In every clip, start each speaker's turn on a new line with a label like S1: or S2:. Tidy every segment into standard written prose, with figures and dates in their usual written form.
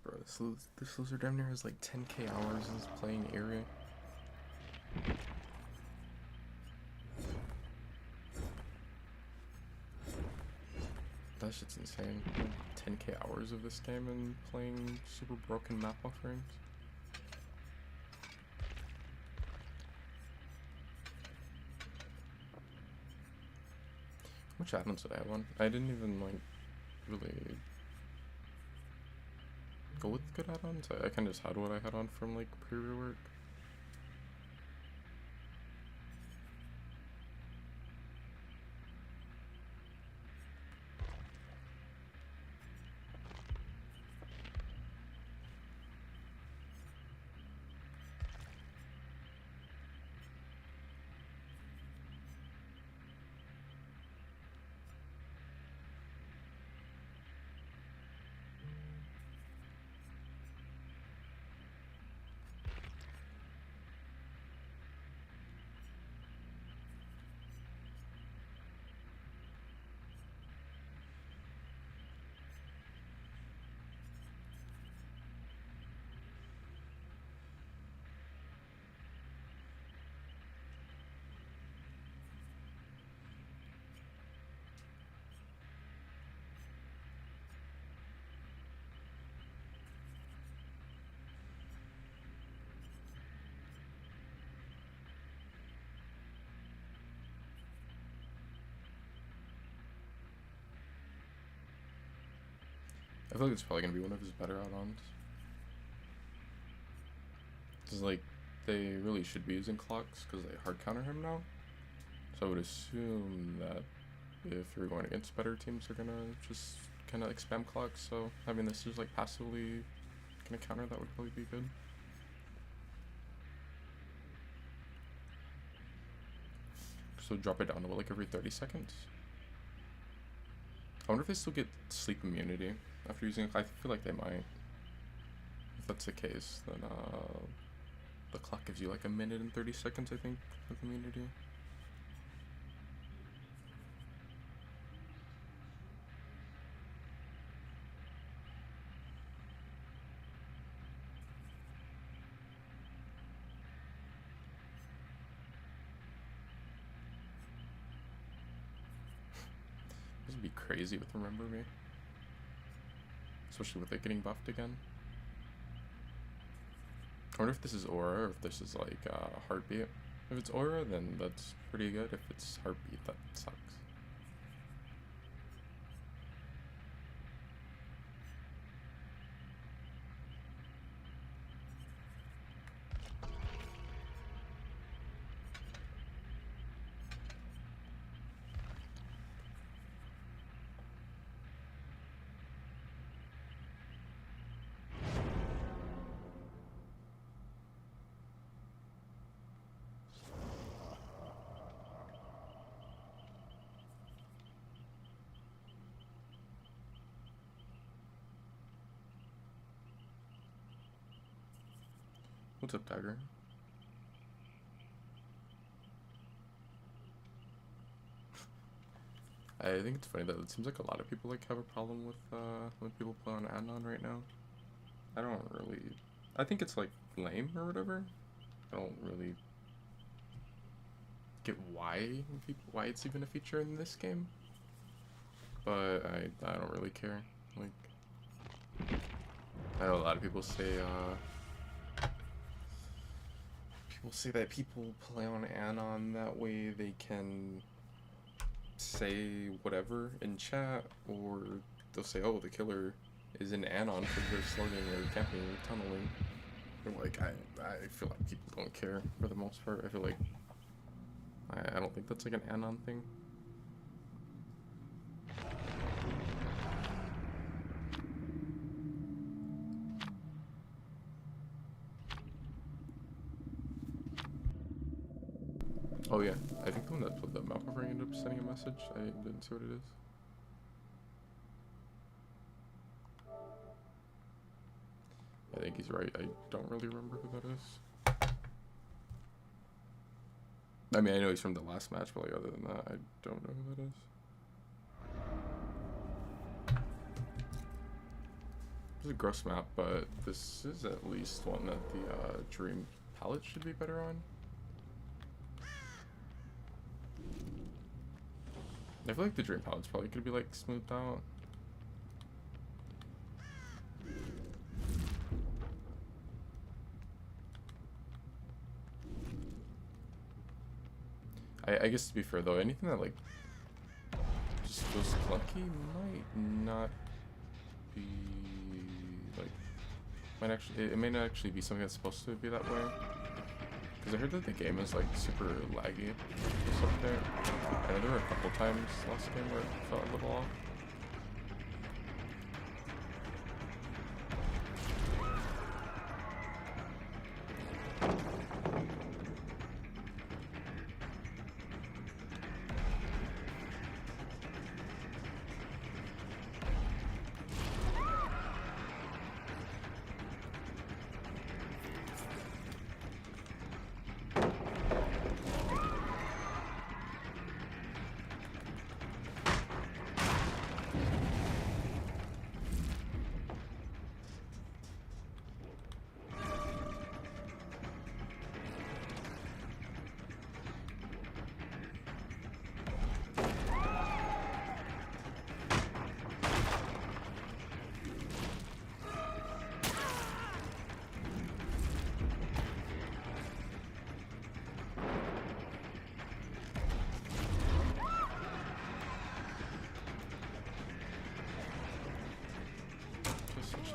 S1: Bro, this loser damn near has like 10k hours in this playing area. That shit's insane. 10k hours of this game and playing super broken map offerings. How much add-ons did I have on? I didn't even like really go with good add-ons. I kind of just had what I had on from like pre-rework. I feel like it's probably gonna be one of his better add-ons. Cause like, they really should be using clocks because they hard counter him now. So I would assume that if you're going against better teams, they're gonna just kind of like spam clocks. So having this just like passively kind of counter that would probably be good. So drop it down to like every 30 seconds. I wonder if they still get sleep immunity after using it. I feel like they might. If that's the case, then the clock gives you like a minute and 30 seconds, I think, with immunity. This would be crazy with Remember Me. Especially with it getting buffed again. I wonder if this is Aura or if this is like Heartbeat. If it's Aura, then that's pretty good. If it's Heartbeat, that sucks. What's up, Tiger? I think it's funny that it seems like a lot of people like have a problem with when people play on Anon right now. I don't really. I think it's like lame or whatever. I don't really get why it's even a feature in this game. But I don't really care. Like, I know a lot of people say that people play on Anon that way they can say whatever in chat, or they'll say, oh, the killer is in Anon because they're slugging or camping or tunneling. And like, I feel like people don't care for the most part. I feel like I don't think that's like an Anon thing. Oh yeah, I think the one that put the map over ended up sending a message. I didn't see what it is. I think he's right. I don't really remember who that is. I mean, I know he's from the last match, but like other than that, I don't know who that is. It's a gross map, but this is at least one that the Dream palette should be better on. I feel like the Dream palette's probably could be like smoothed out. I guess to be fair though, anything that like just feels clunky might not be like it may not actually be something that's supposed to be that way. Because I heard that the game is like super laggy or something. And there were a couple times last game where it felt a little off.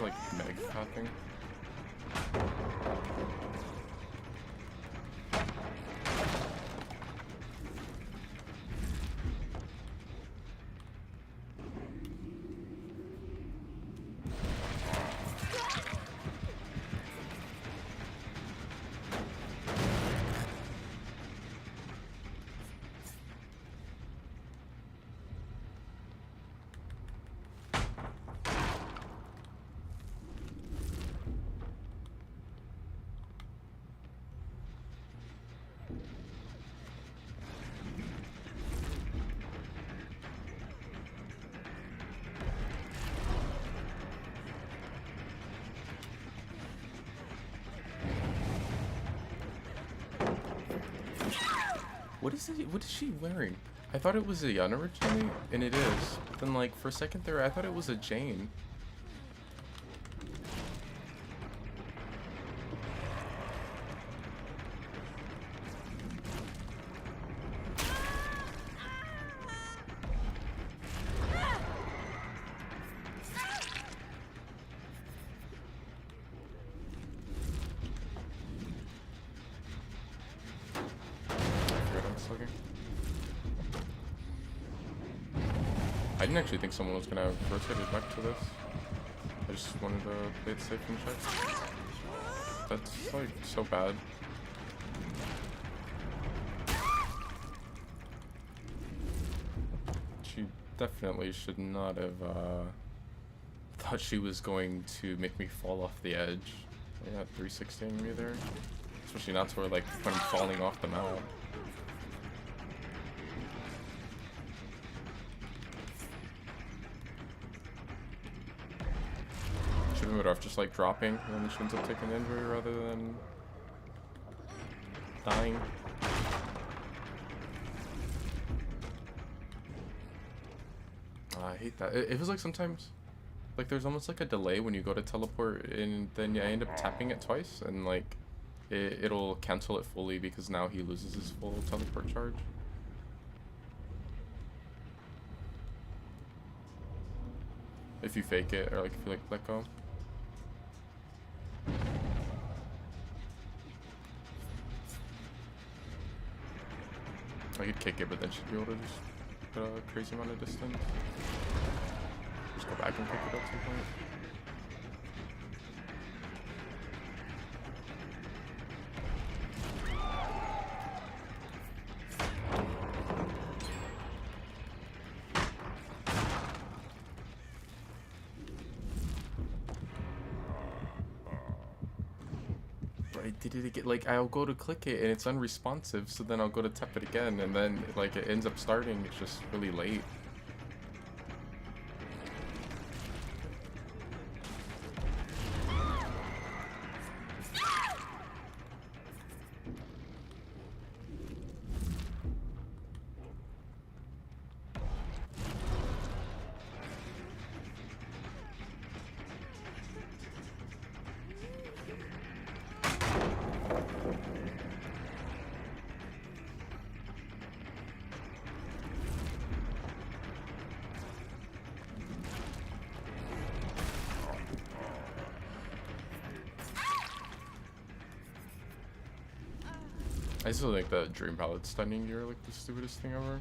S1: Like meg popping. What is it? What is she wearing? I thought it was a Yun originally, and it is. But then, like, for a second there, I thought it was a Jane. I didn't actually think someone was gonna rotate it back to this. I just wanted to play it safe and check. That's like so bad. She definitely should not have thought she was going to make me fall off the edge. Yeah, 360ing me there. Especially not to where, like, when I'm falling off the map. Should have been better off just, like, dropping, and then she ends up taking the injury rather than dying. I hate that. It feels like sometimes, like, there's almost like a delay when you go to teleport, and then I end up tapping it twice, and like it'll cancel it fully because now he loses his full teleport charge. If you fake it, or like if you like let go. I could kick it, but then she'd be able to just put a crazy amount of distance. Just go back and kick it at some point. I did it again. Like, I'll go to click it and it's unresponsive, so then I'll go to tap it again, and then like it ends up starting. It's just really late. I still think that Dream Palette stunning you're like the stupidest thing ever.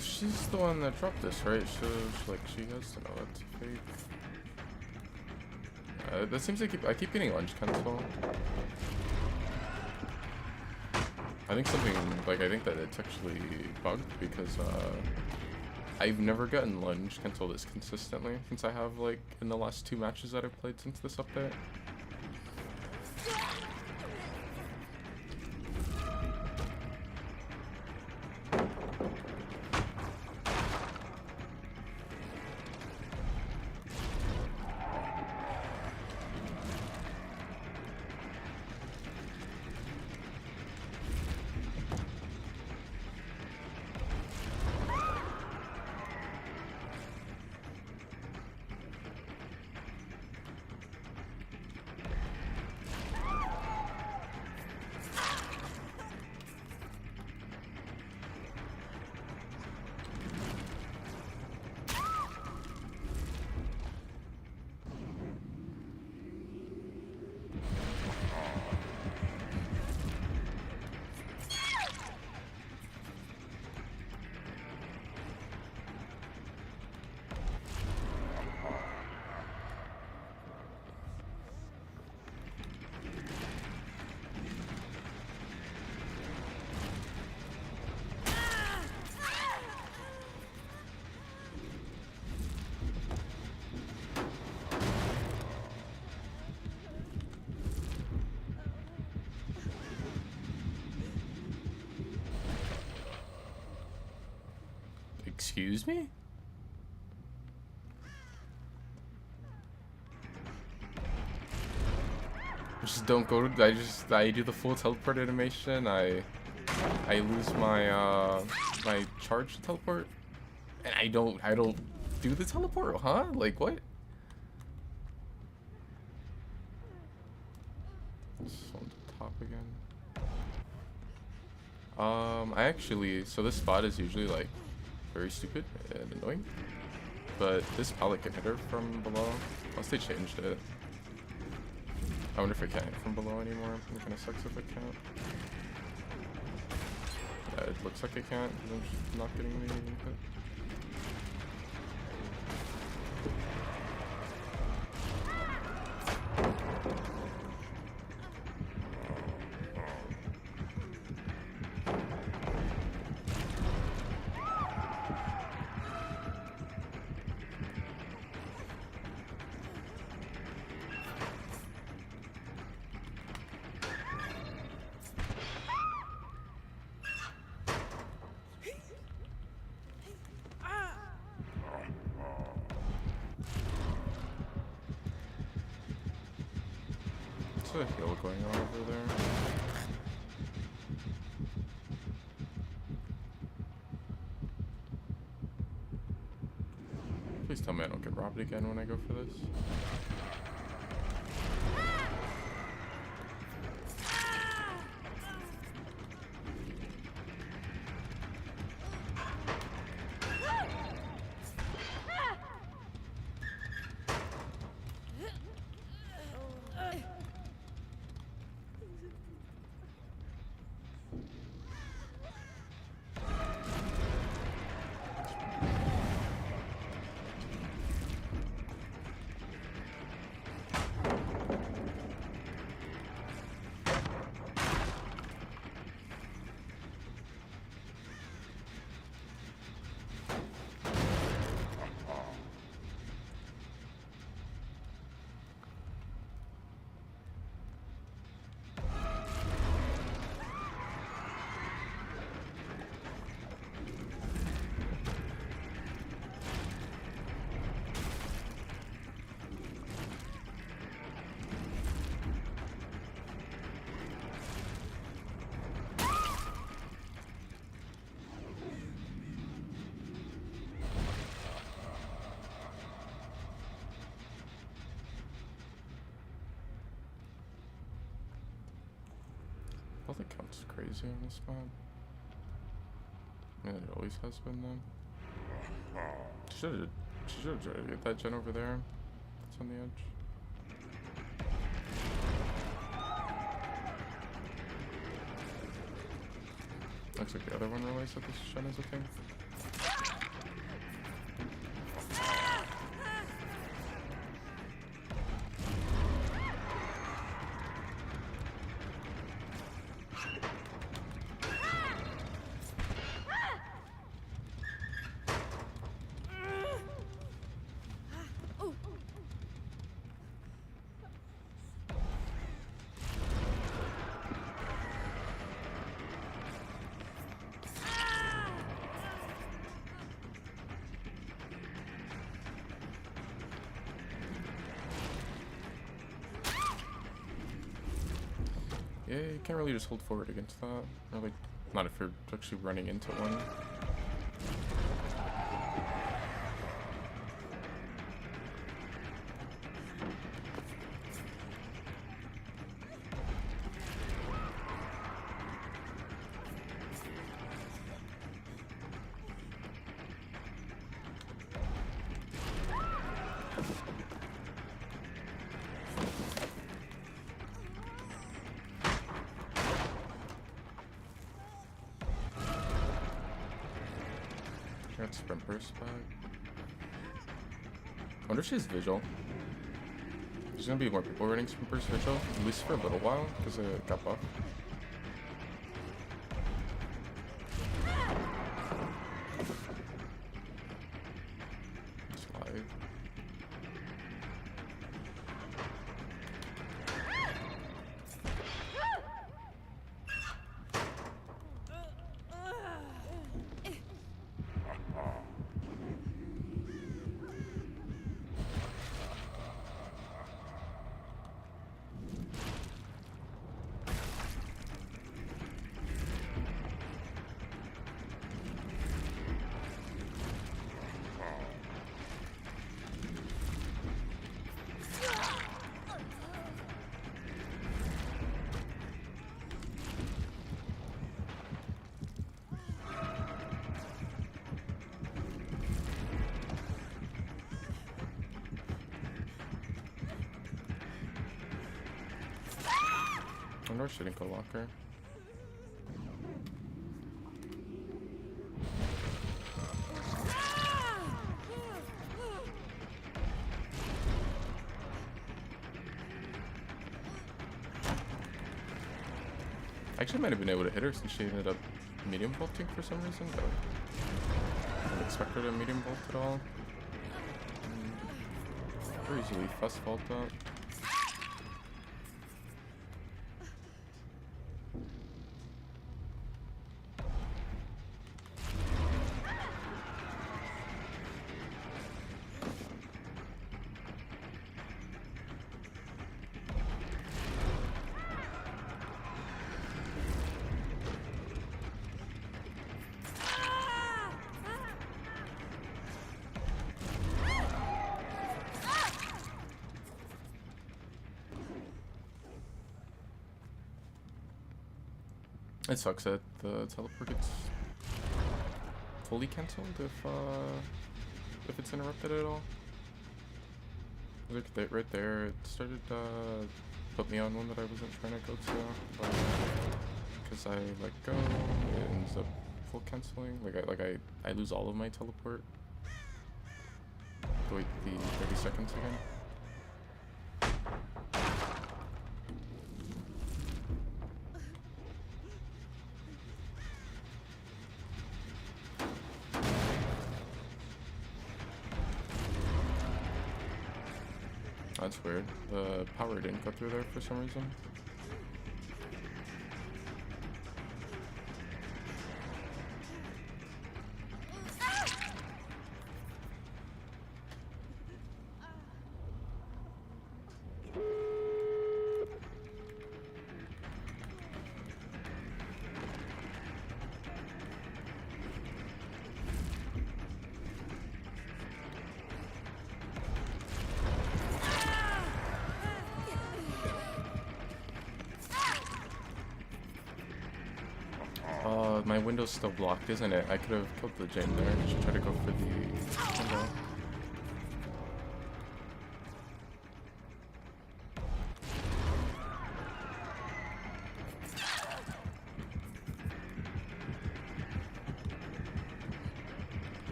S1: She's the one that dropped this, right? So, like, she has to know that's fake. That seems like I keep getting lunge cancel. I think something, like, I think that it's actually bugged because, I've never gotten lunge cancel this consistently since I have, like, in the last 2 matches that I've played since this update. Excuse me? Just don't go to, I do the full teleport animation, I lose my my charge to teleport, and I don't do the teleport, huh? Like what? It's on the top again. I actually, so this spot is usually like very stupid and annoying, but this pallet can hit her from below, unless they changed it. I wonder if it can't hit from below anymore. It kind of sucks if it can't. Yeah, it looks like it can't because I'm just not getting the hit. What's the hill going on over there? Please tell me I don't get robbed again when I go for this. Well, the count's crazy on this map. Yeah, it always has been though. She should've tried to get that gen over there. That's on the edge. Looks like the other one realized that this gen is a thing. Yeah, you can't really just hold forward against that. Or like, not if you're actually running into one. Got sprint burst back. I wonder if she has visual. There's gonna be more people running sprint burst visual, at least for a little while, because it got buffed. Slide. I wonder if she didn't go locker. I actually might have been able to hit her since she ended up medium vaulting for some reason, but I didn't expect her to medium vault at all. Very easily fuss vault out. It sucks that the teleport gets fully cancelled if it's interrupted at all. Like that right there, it started put me on one that I wasn't trying to go to, but because I let go, it ends up full canceling. I lose all of my teleport. Wait the 30 seconds again. That's weird. The power didn't go through there for some reason. My window's still blocked, isn't it? I could have killed the Jane there. I should try to go for the window.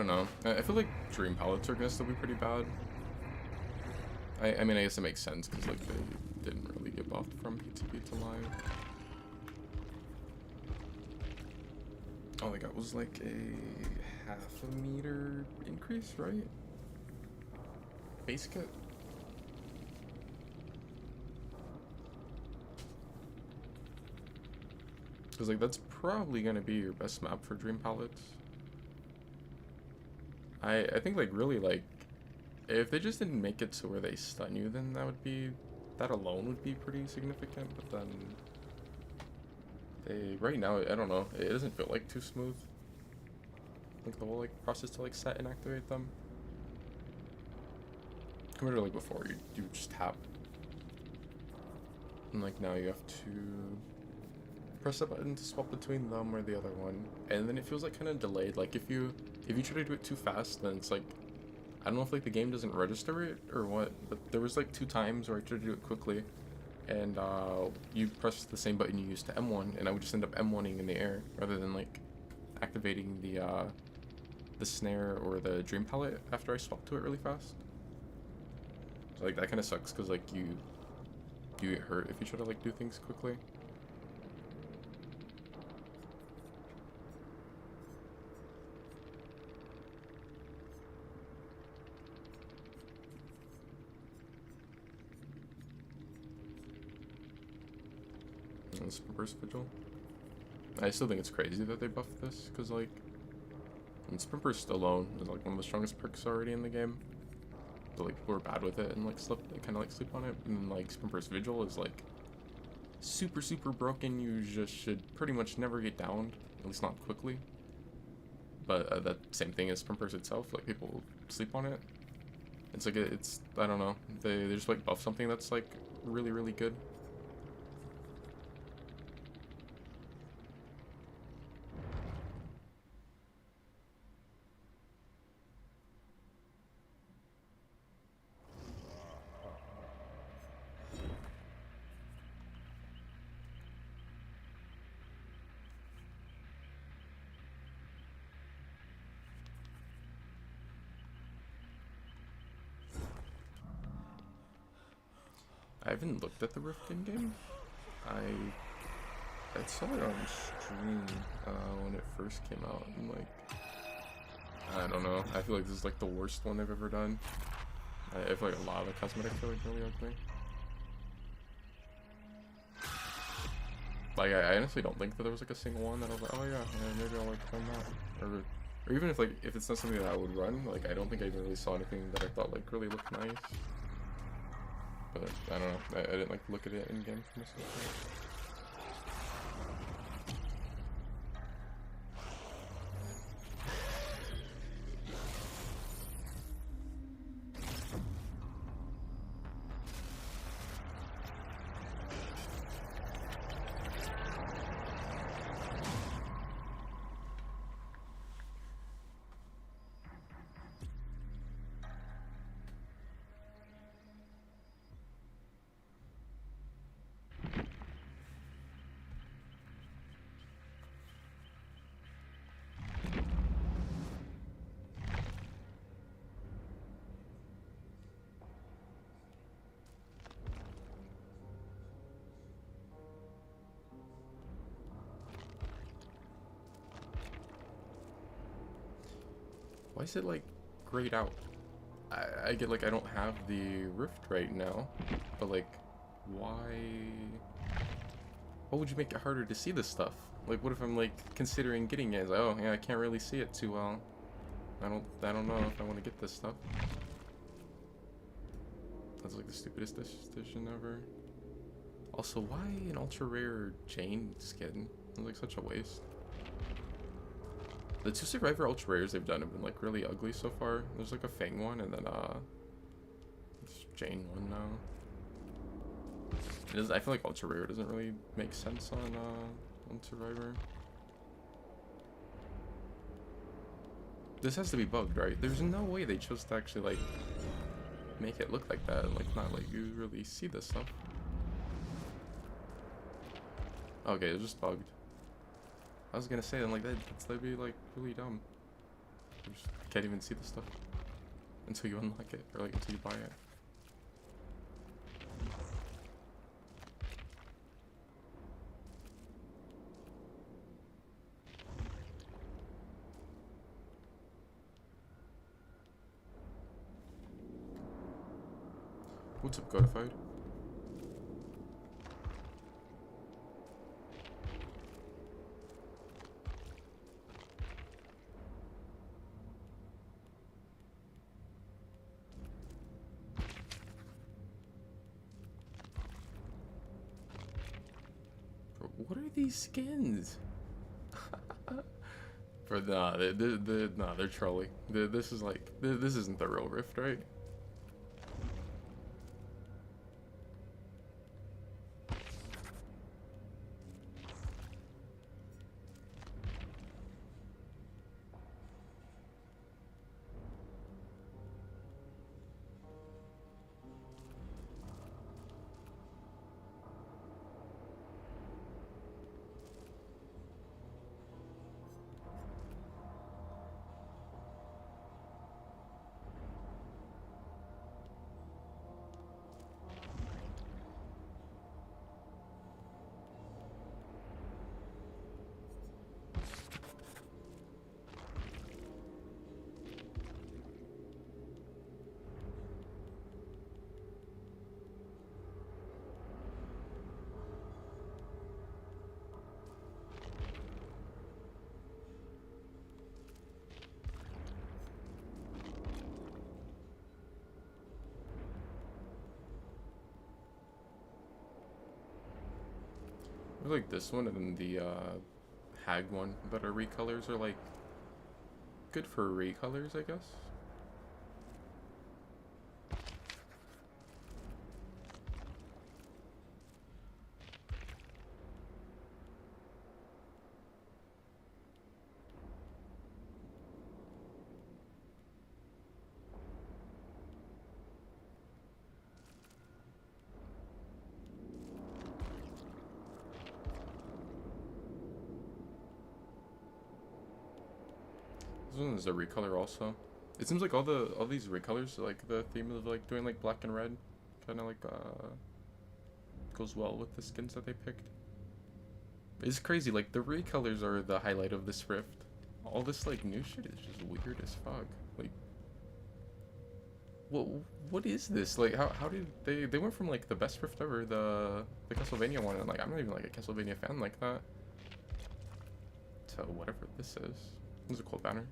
S1: don't know. I feel like dream palettes are gonna still be pretty bad. I mean, I guess it makes sense because like they didn't really get buffed from PTP to live. All they got was like a half a meter increase, right? Base kit. Because like that's probably gonna be your best map for dream palettes. I think like really like if they just didn't make it to where they stun you, then that alone would be pretty significant. But then right now I don't know, it doesn't feel like too smooth. Like the whole like process to like set and activate them. Compared to like before, you just tap. And like now you have to press a button to swap between them or the other one. And then it feels like kind of delayed. Like if you try to do it too fast, then it's like I don't know if like the game doesn't register it or what, but there was like 2 times where I tried to do it quickly and you press the same button you used to M1 and I would just end up M1ing in the air rather than like activating the snare or the dream palette after I swapped to it really fast. So like that kind of sucks because like you get hurt if you try to like do things quickly. And Spimper's Vigil. I still think it's crazy that they buffed this because like Spimper's alone is like one of the strongest perks already in the game. So like people are bad with it and like kind of like sleep on it, and like Spimper's Vigil is like super broken. You just should pretty much never get downed, at least not quickly. But that same thing as Spimper's itself, like people sleep on it. It's like it's I don't know, they just like buff something that's like really good. I haven't looked at the Rift in game. I saw it on stream when it first came out, and like I don't know. I feel like this is like the worst one they've ever done. I feel like a lot of the cosmetics are like really ugly. Like I honestly don't think that there was like a single one that I was like, oh yeah, maybe I'll like run that, or even if it's not something that I would run, like I don't think I even really saw anything that I thought like really looked nice. But I don't know. I didn't like look at it in game for myself. Why is it like grayed out? I get like I don't have the Rift right now, but like why would you make it harder to see this stuff? Like what if I'm like considering getting it? It's like, oh yeah, I can't really see it too well. I don't know if I want to get this stuff. That's like the stupidest decision ever. Also, why an ultra rare Jane skin? It's like such a waste. The 2 Survivor ultra rares they've done have been like really ugly so far. There's like a Fang one and then it's Jane one now. I feel like ultra rare doesn't really make sense on Survivor. This has to be bugged, right? There's no way they chose to actually like make it look like that and like not let you really see this stuff. Okay, it's just bugged. I was gonna say, then like that'd be like really dumb. You can't even see the stuff until you unlock it, or like until you buy it. What's up, Codified? Bro, what are these skins? Bro, nah, nah, they're trolling. This is like, this isn't the real Rift, right? I feel like this one and then the Hag one that are recolors are like good for recolors, I guess. This one is a recolor also. It seems like all these recolors, like the theme of like doing like black and red, kind of like goes well with the skins that they picked. It's crazy. Like the recolors are the highlight of this Rift. All this like new shit is just weird as fuck. Like, what is this? Like, how did they went from like the best Rift ever, the Castlevania one, and like I'm not even like a Castlevania fan like that, to whatever this is. This is a cool banner.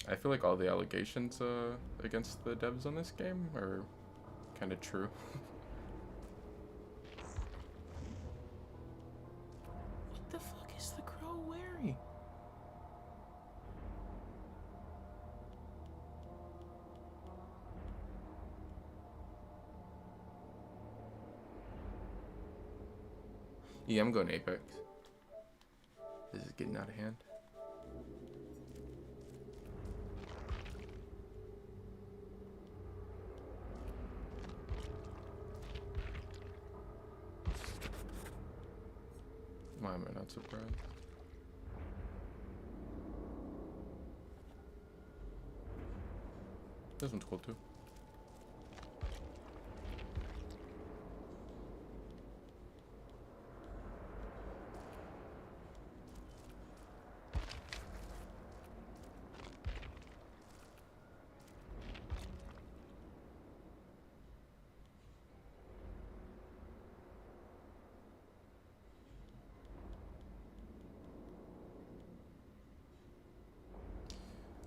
S1: I feel like all the allegations against the devs on this game are kind of true. What the fuck is the crow wearing? Yeah, I'm going Apex. This is getting out of hand. Why am I not surprised? This one's cool too.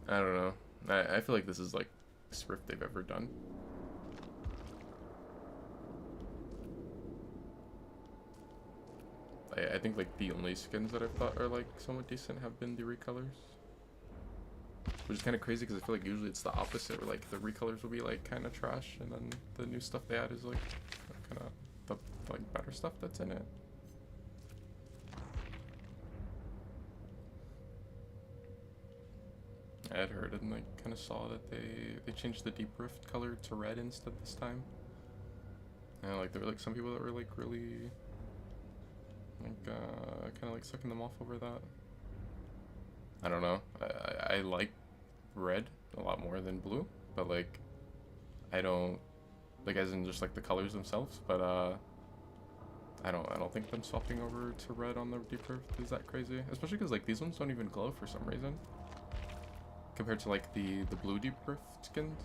S1: I don't know. I feel like this is like the best Rift they've ever done. I think like the only skins that I've thought are like somewhat decent have been the recolors. Which is kind of crazy because I feel like usually it's the opposite, where like the recolors will be like kind of trash, and then the new stuff they add is like kind of the like better stuff that's in it. I had heard and like kind of saw that they changed the deep rift color to red instead this time. And like there were like some people that were like really Like, kind of like sucking them off over that. I don't know. I like red a lot more than blue, but like, I don't like as in just like the colors themselves. But I don't think them swapping over to red on the deep rift is that crazy. Especially because like these ones don't even glow for some reason compared to like the blue deep rift skins.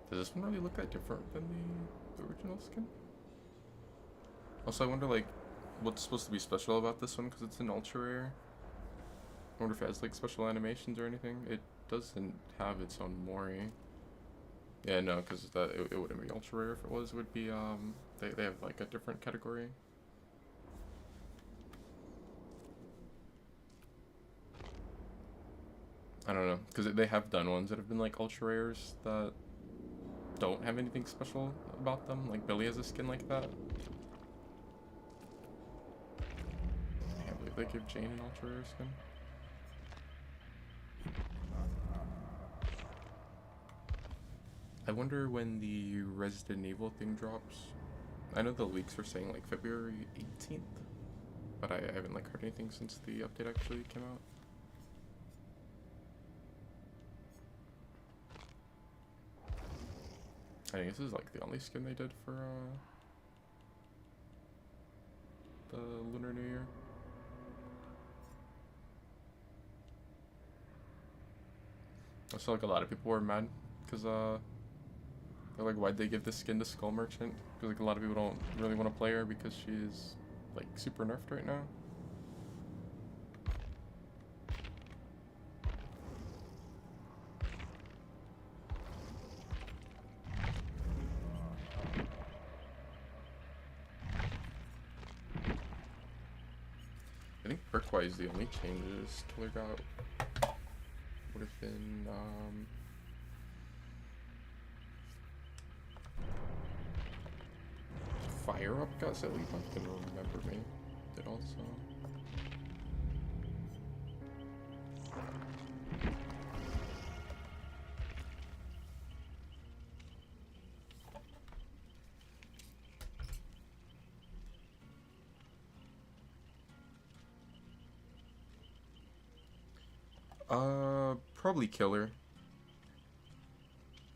S1: Does this one really look that different than the original skin? Also, I wonder like what's supposed to be special about this one because it's an ultra rare. I wonder if it has like special animations or anything. It doesn't have its own Mori. Yeah, no, because it wouldn't be ultra rare if it was. It would be they have like a different category. I don't know, because they have done ones that have been like ultra rares that don't have anything special about them. Like Billy has a skin like that. I can't believe they give Jane an ultra rare skin. I wonder when the Resident Evil thing drops. I know the leaks were saying like February 18th, but I haven't like heard anything since the update actually came out. I think this is like the only skin they did for the Lunar New Year. I saw like a lot of people were mad because they're like, why'd they give this skin to Skull Merchant? Because like a lot of people don't really want to play her because she's like super nerfed right now. I think perk-wise the only changes Killer got would have been Fire Up got slightly buffed, and Remember Me did also. Probably Killer.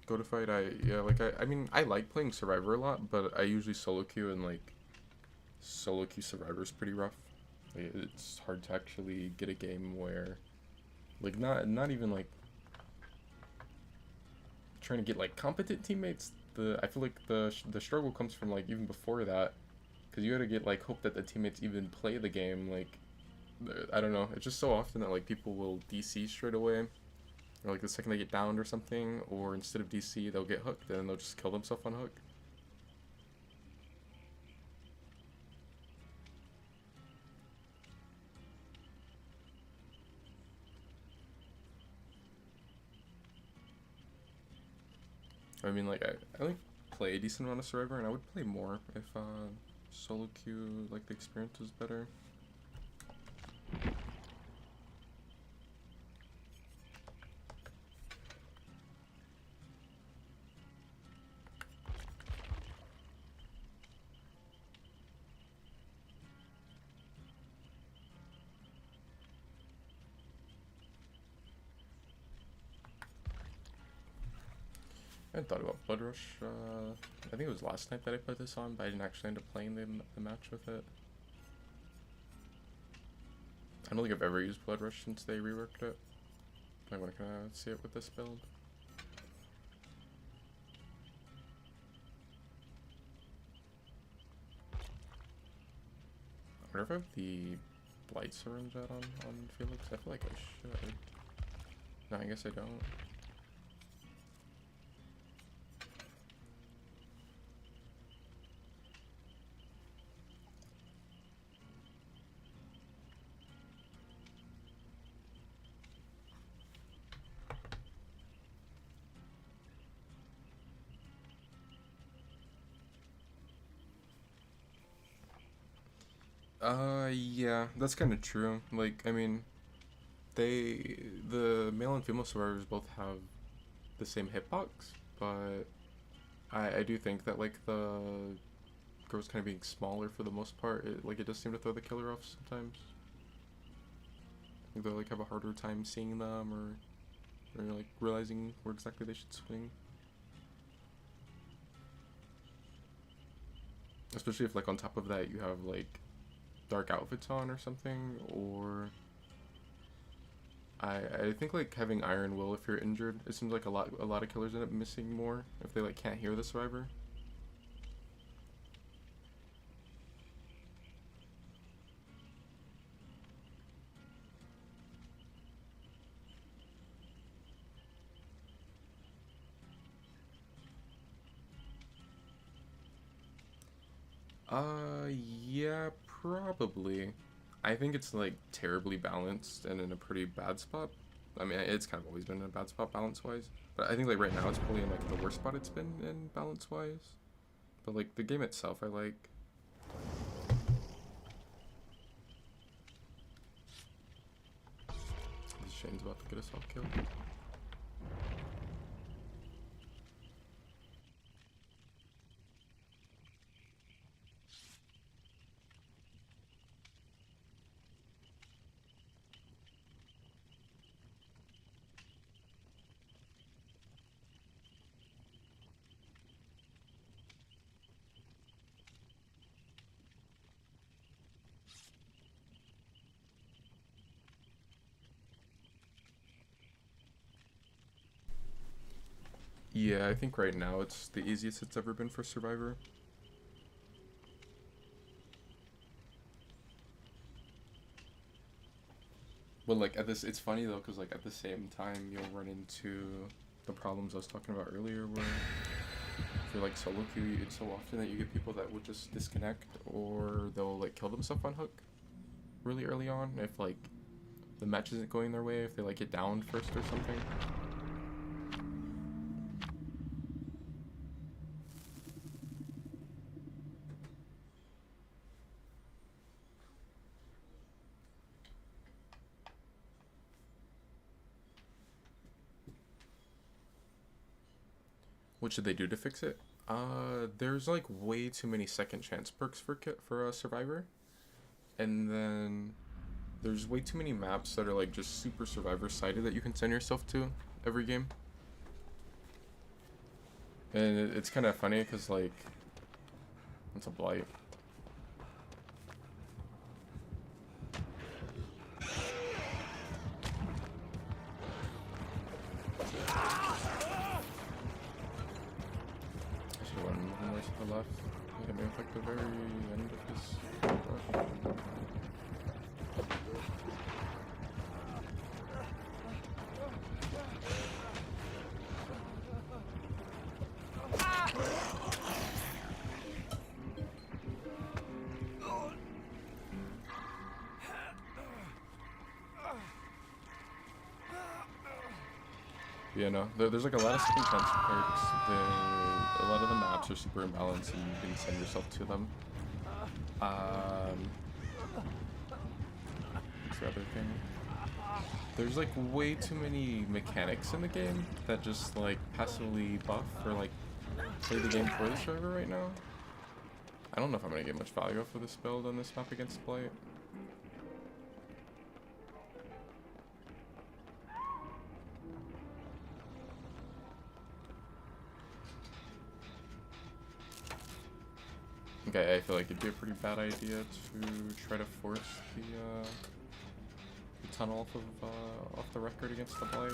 S1: Go to fight, I mean, I like playing Survivor a lot, but I usually solo queue, and like, solo queue Survivor is pretty rough. Like, it's hard to actually get a game where, like, not even like trying to get like competent teammates. I feel like the struggle comes from like even before that, because you gotta get like hope that the teammates even play the game. Like, I don't know, it's just so often that like people will DC straight away. Or like the second they get downed or something, or instead of DC, they'll get hooked, and then they'll just kill themselves on hook. I mean, like, I like play a decent amount of Survivor, and I would play more if solo queue, like, the experience was better. I hadn't thought about Blood Rush. I think it was last night that I put this on, but I didn't actually end up playing the match with it. I don't think I've ever used Blood Rush since they reworked it. I want to kind of see it with this build. I wonder if I have the Blight Syringe out on Felix. I feel like I should. No, I guess I don't. Yeah, that's kind of true. Like, I mean, the male and female survivors both have the same hitbox, but I do think that like the girls kind of being smaller for the most part, it does seem to throw the killer off sometimes. Like, they'll like have a harder time seeing them or like realizing where exactly they should swing. Especially if like on top of that you have like dark outfits on or something, or I think like having Iron Will if you're injured. It seems like a lot of killers end up missing more if they like can't hear the survivor. Yeah, probably. I think it's like terribly balanced and in a pretty bad spot. I mean, it's kind of always been in a bad spot balance wise, but I think like right now it's probably in like the worst spot it's been in balance wise. But like the game itself, I like. Shane's about to get us all killed. Yeah, I think right now it's the easiest it's ever been for Survivor. But like at this, it's funny though, because like at the same time you'll run into the problems I was talking about earlier, where if you're like solo queue, it's so often that you get people that will just disconnect or they'll like kill themselves on hook really early on if like the match isn't going their way, if they like get down first or something. What should they do to fix it? There's like way too many second chance perks for a Survivor, and then there's way too many maps that are like just super Survivor sided that you can send yourself to every game. And it's kind of funny because like it's a blight. To the left. Hit me with like the very end of his. Yeah, no, there's like a lot of second chance perks. A lot of the maps are super imbalanced and you can send yourself to them. What's the other thing? There's like way too many mechanics in the game that just like passively buff or like play the game for the server right now. I don't know if I'm gonna get much value off of this build on this map against Blight. Okay, I feel like it'd be a pretty bad idea to try to force the tunnel off the record against the Blight.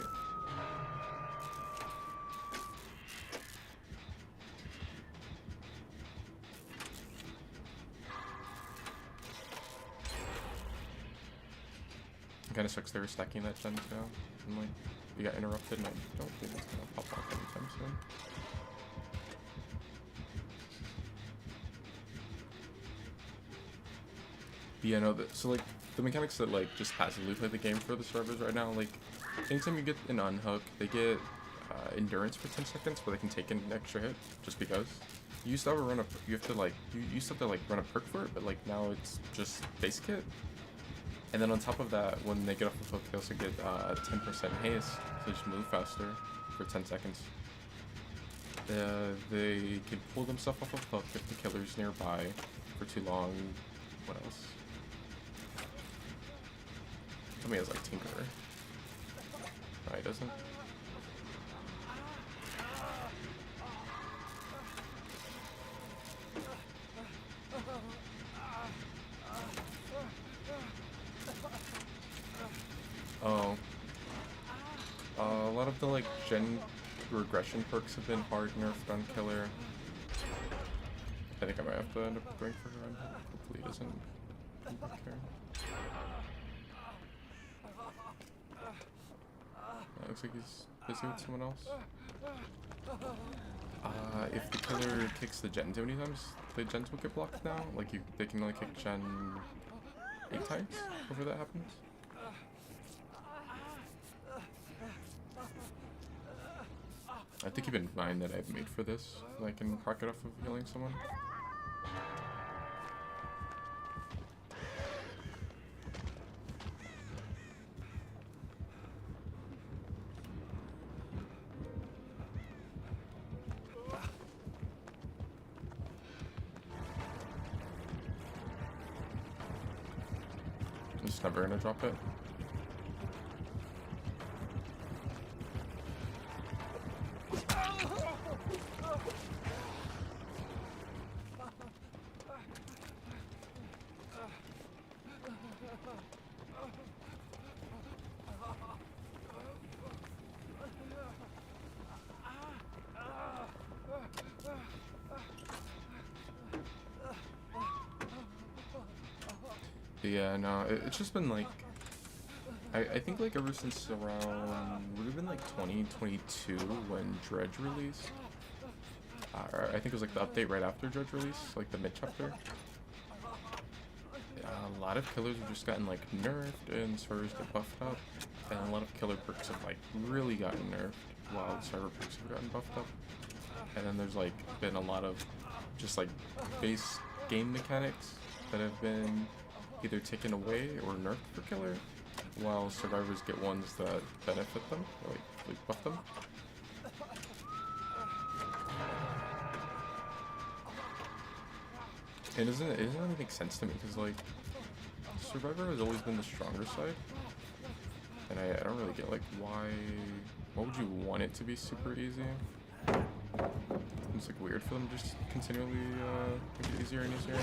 S1: It kind of sucks they were stacking that gen too, and like we got interrupted, and I don't think it's gonna pop off anytime soon. But yeah, no, so like the mechanics that like just passively play the game for the servers right now, like anytime you get an unhook, they get endurance for 10 seconds where they can take an extra hit just because. You used to have to run a you used to have to like run a perk for it, but like now it's just base kit. And then on top of that, when they get off the hook, they also get 10% haste, so just move faster for 10 seconds. They can pull themselves off of hook if the killer's nearby for too long. What else? Tome has like Tinkerer. No, he doesn't. Oh. A lot of the like gen regression perks have been hard nerfed on killer. I think I might have to end up going for her. Hopefully he doesn't care. Looks like he's busy with someone else. If the killer kicks the gen too many times, the gens will get blocked now. Like they can only kick gen 8 times before that happens. I have to keep in mind that I've made for this, and I can proc it off of healing someone. I'm just never gonna drop it. But yeah, no, it's just been like, I think like ever since around, would have been like 2022 when Dredge released. I think it was like the update right after Dredge release, like the mid-chapter. A lot of killers have just gotten like nerfed and servers get buffed up, and a lot of killer perks have like really gotten nerfed while the server perks have gotten buffed up. And then there's like been a lot of just like base game mechanics that have been either taken away or nerfed for killer, while survivors get ones that benefit them, or like buff them. It doesn't really make sense to me, because like Survivor has always been the stronger side, and I don't really get like why would you want it to be super easy? It's like weird for them to just continually make it easier and easier.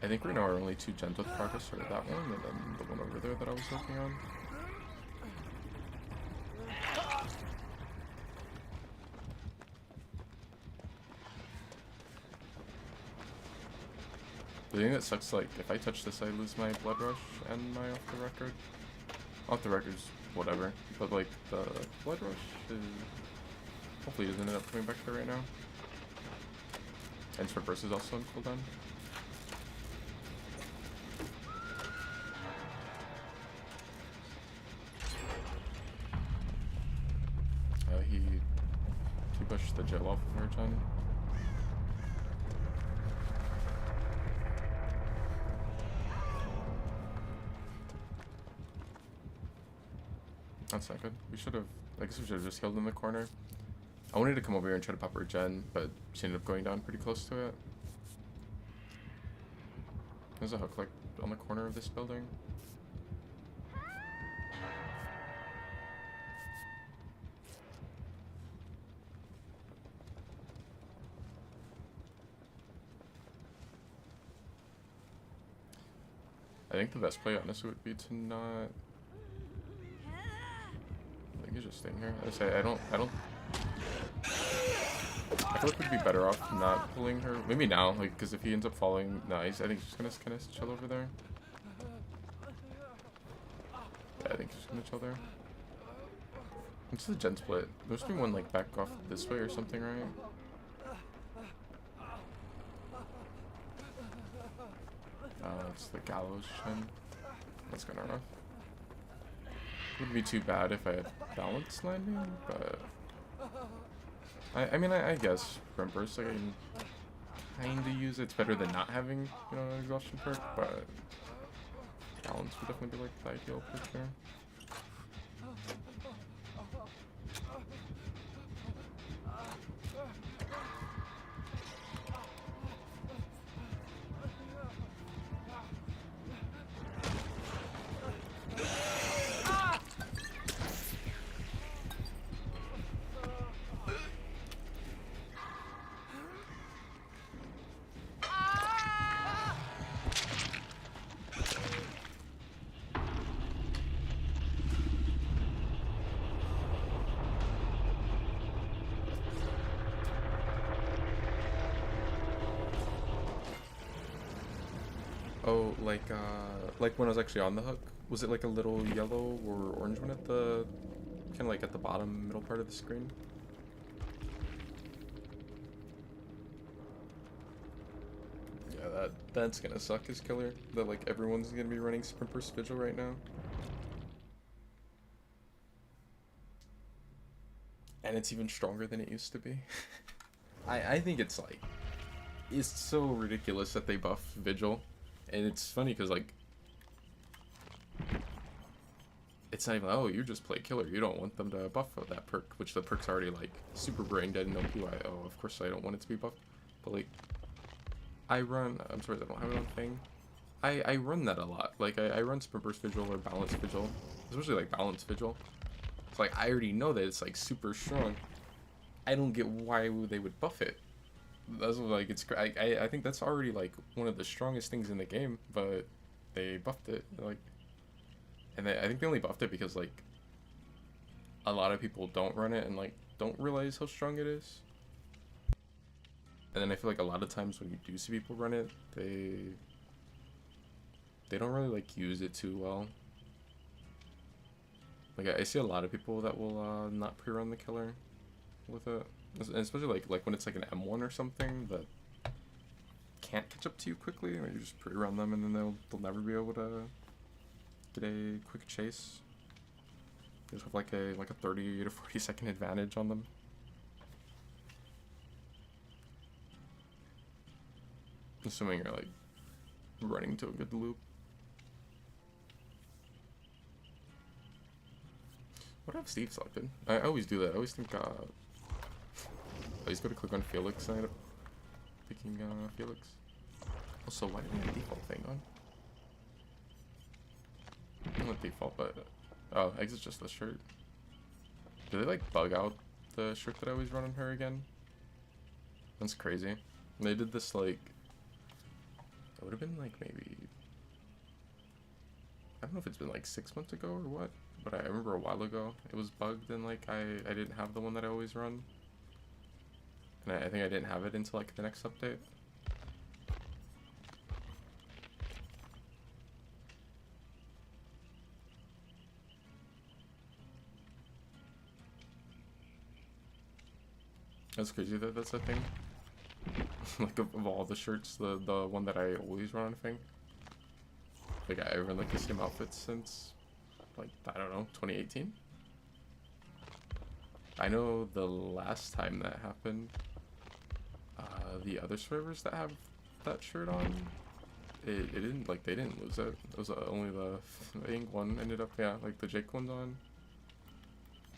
S1: I think right now our only 2 gens with progress are that one and then the one over there that I was working on. The thing that sucks, like, if I touch this I lose my blood rush and my off the record. Off the record's whatever, but like the blood rush is hopefully doesn't end up coming back there right now. And Traverse is also on cooldown. He pushed the gel off of her gen. That's not good. We should have, I guess we should have just healed in the corner. I wanted to come over here and try to pop her gen, but she ended up going down pretty close to it. There's a hook like on the corner of this building. I think the best play honestly would be to not. I think he's just staying here. I say I don't I feel like we'd be better off not pulling her. Maybe now, like, because if he ends up falling, nice. I think he's just gonna kind of chill over there. Yeah, I think he's just gonna chill there. It's the gen split. There must be one like back off this way or something, right? It's the gallows gen. That's kind of rough. Wouldn't be too bad if I had balance landing, but I mean I guess front burst I can kind of use it. It's better than not having, you know, an exhaustion perk, but balance would definitely be like the ideal perk here. Oh, like when I was actually on the hook, was it like a little yellow or orange one at the, kind of like at the bottom middle part of the screen? Yeah, that's gonna suck as killer. That like everyone's gonna be running Sprint Burst Vigil right now. And it's even stronger than it used to be. I think it's like, it's so ridiculous that they buff Vigil. And it's funny because, like, it's not even, oh, you just play killer. You don't want them to buff that perk, which the perk's already, like, super brain dead and OP. Oh, of course I don't want it to be buffed. But, like, I'm sorry, I don't have it on thing. I run that a lot. Like, I run Sprint Burst Vigil or Balance Vigil. Especially, like, Balance Vigil. It's like, I already know that it's, like, super strong. I don't get why they would buff it. That's like, it's I think that's already like one of the strongest things in the game, but they buffed it, like, and I think they only buffed it because like a lot of people don't run it and like don't realize how strong it is. And then I feel like a lot of times when you do see people run it, they don't really like use it too well. Like I see a lot of people that will not pre-run the killer with it. And especially like when it's like an M1 or something that can't catch up to you quickly, or you just pre-run them and then they'll never be able to get a quick chase. You just have like a 30 to 40 second advantage on them. Assuming you're like running to a good loop. What have Steve selected? I always do that. I always think I just gotta click on Felix and I end up picking Felix. Also, why did I have a default thing on? Not default, but oh, exit's just the shirt. Do they like bug out the shirt that I always run on her again? That's crazy. They did this like, it would have been like maybe, I don't know if it's been like 6 months ago or what, but I remember a while ago it was bugged and like I didn't have the one that I always run. And I think I didn't have it until like the next update. That's crazy that that's a thing. Like of all the shirts, the one that I always run on thing. Like I run like the same outfits since like, I don't know, 2018. I know the last time that happened, the other servers that have that shirt on, it didn't, like, they didn't lose it. It was only the ink one ended up, yeah, like the Jake one's on.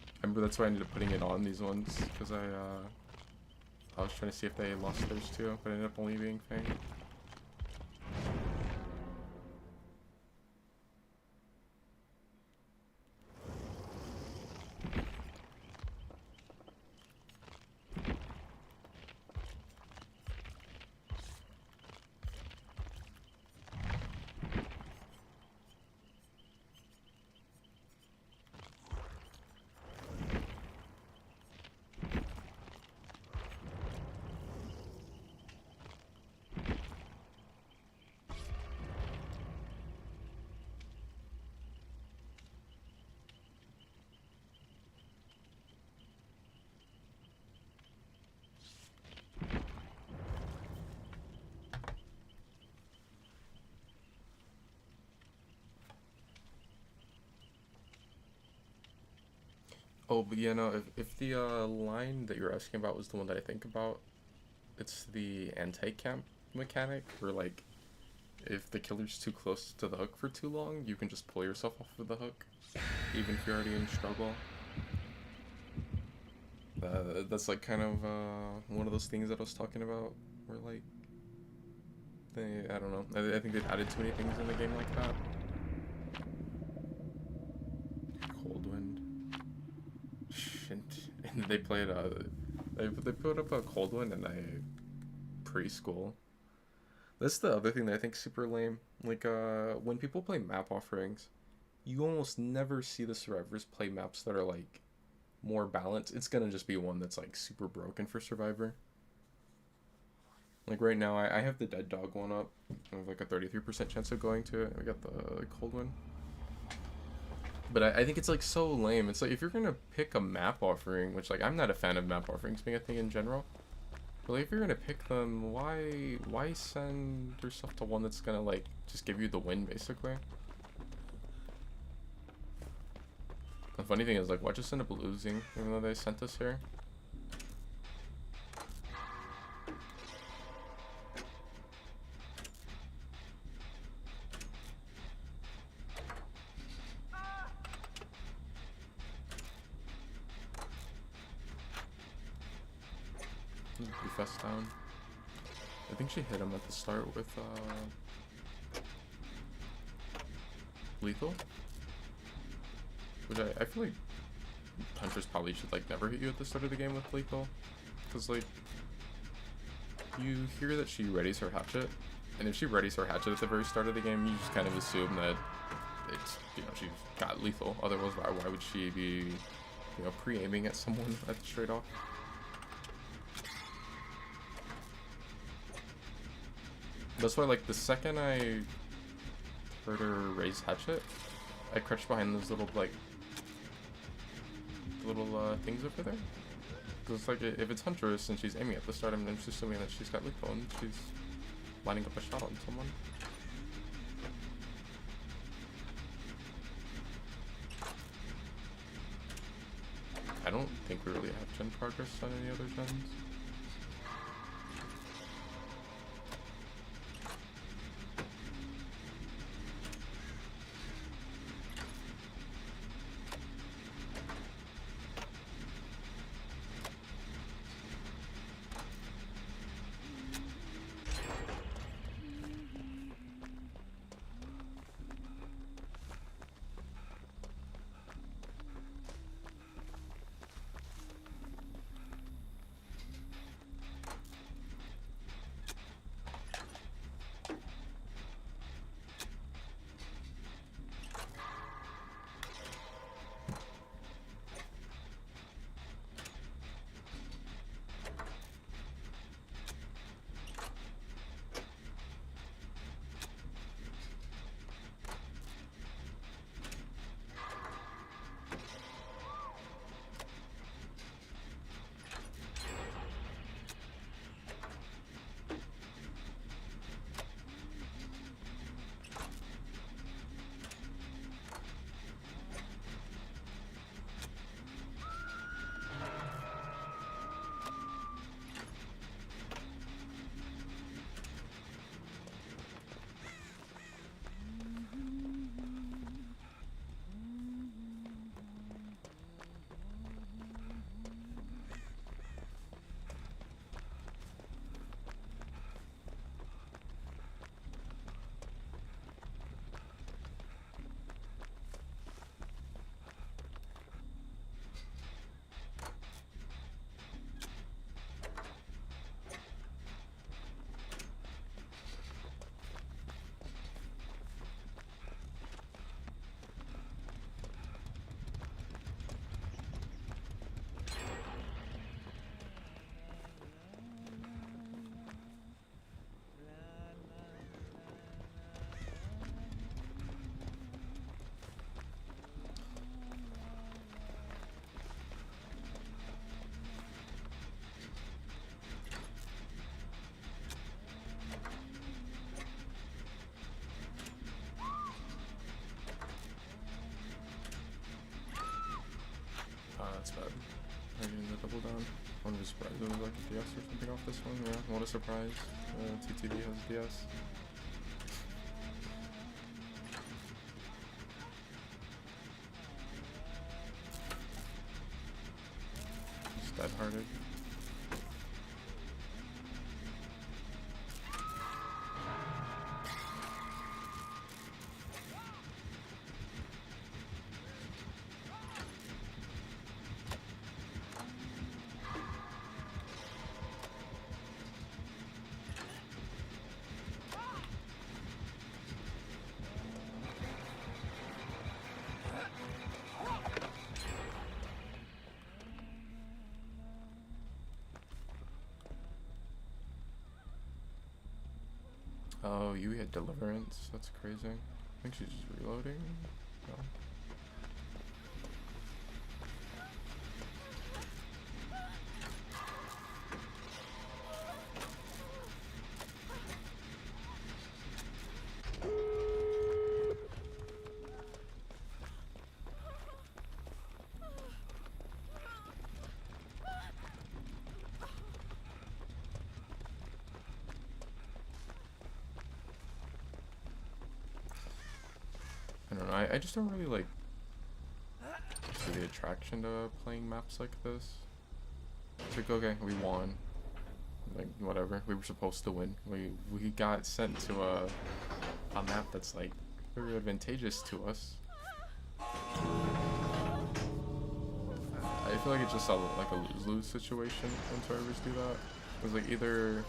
S1: I remember that's why I ended up putting it on these ones, because I was trying to see if they lost theirs too, but it ended up only being Fang. Oh, but yeah, no, if the line that you're asking about was the one that I think about, it's the anti-camp mechanic, where like if the killer's too close to the hook for too long, you can just pull yourself off of the hook, even if you're already in struggle. That's like kind of one of those things that I was talking about, where like I don't know, I think they've added too many things in the game like that. Cold Wind. And they played they put up a Cold Wind in a preschool. That's the other thing that I think super lame. Like when people play map offerings, you almost never see the survivors play maps that are like more balanced. It's gonna just be one that's like super broken for survivor. Like right now, I have the dead dog one up. I have like a 33% chance of going to it. We got the cold one. But I think it's like so lame. It's like if you're gonna pick a map offering, which like I'm not a fan of map offerings being a thing in general. But like if you're gonna pick them, why send yourself to one that's gonna like just give you the win basically? The funny thing is like why just end up losing even though they sent us here? Fest down. I think she hit him at the start with lethal. Which I feel like hunters probably should like never hit you at the start of the game with lethal. Cause like you hear that she readies her hatchet, and if she readies her hatchet at the very start of the game, you just kind of assume that it's, you know, she's got lethal. Otherwise, why would she be, you know, pre-aiming at someone at straight off? That's why, like, the second I heard her raise hatchet, I crouched behind those little, like, things over there. Because it's like, if it's Huntress and she's aiming at the start, I'm just assuming that she's got lethal and she's lining up a shot on someone. I don't think we really have gen progress on any other gens. that's bad. I'm getting the double down. I wouldn't be surprised if it was like a DS or something off this one. Yeah, what a surprise. TTD has DS. Just dead-hearted. Oh, you hit Deliverance. That's crazy. I think she's just reloading. No. I don't know, I just don't really like see the attraction to playing maps like this. It's like, okay, we won. Like, whatever, we were supposed to win. We got sent to a map that's like very advantageous to us. I feel like it's just like a lose-lose situation when servers do that. It's like either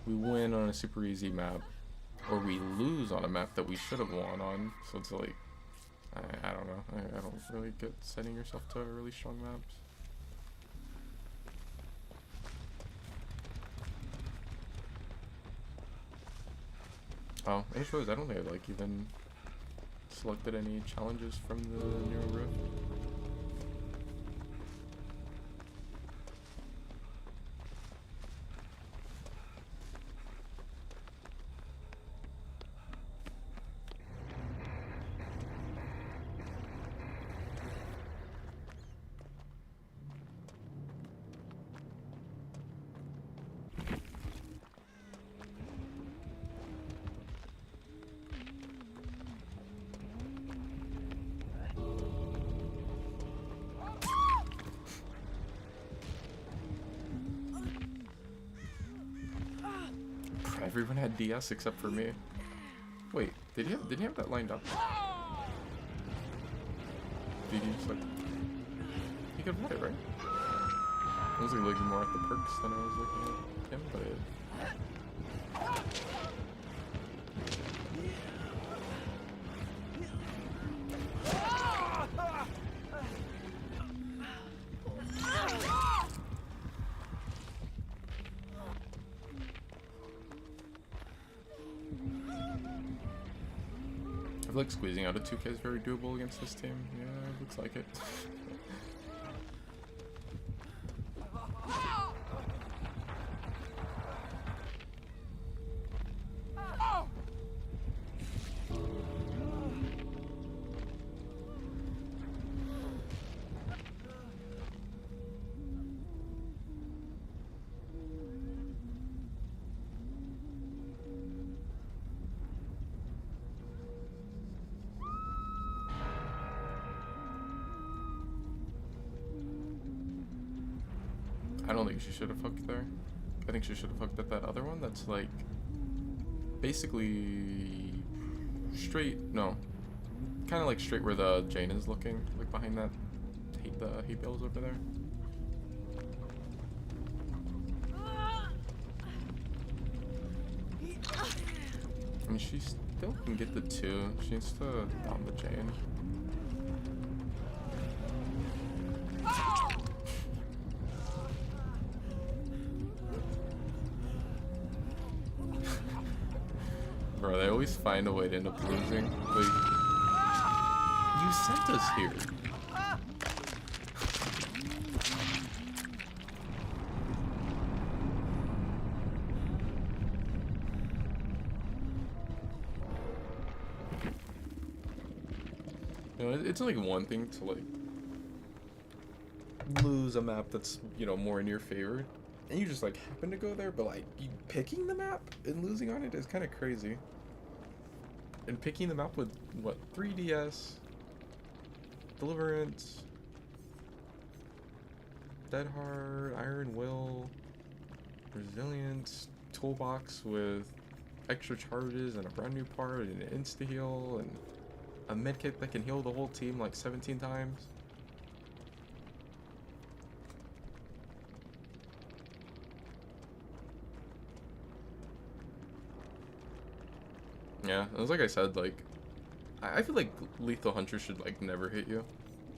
S1: we win on a super easy map, or we lose on a map that we should have won on. So it's like, I don't know. I don't really get setting yourself to really strong maps. Oh, I just realized I don't think I like even selected any challenges from the new Rift. Everyone had DS except for me. Wait, did he have that lined up? Did he just like... He could run it, right? I was like looking more at the perks than I was looking at him, but it... I feel like squeezing out a 2K is very doable against this team. Yeah, it looks like it. I don't think she should have hooked there. I think she should have hooked at that other one that's like basically straight, no, kind of like straight where the Jane is looking, like behind that the hay bales over there. I mean, she still can get the 2. She needs to down the Jane. Bro, they always find a way to end up losing. Like, you sent us here. You know, it's like one thing to like lose a map that's, you know, more in your favor, and you just like happen to go there, but like you picking the map and losing on it is kind of crazy. And picking the map with what, 3DS, Deliverance, Dead Heart, Iron Will, Resilience, Toolbox with extra charges and a brand new part and an insta heal and a medkit that can heal the whole team like 17 times. Yeah, it was like I said, like, I feel like Lethal Hunter should, like, never hit you.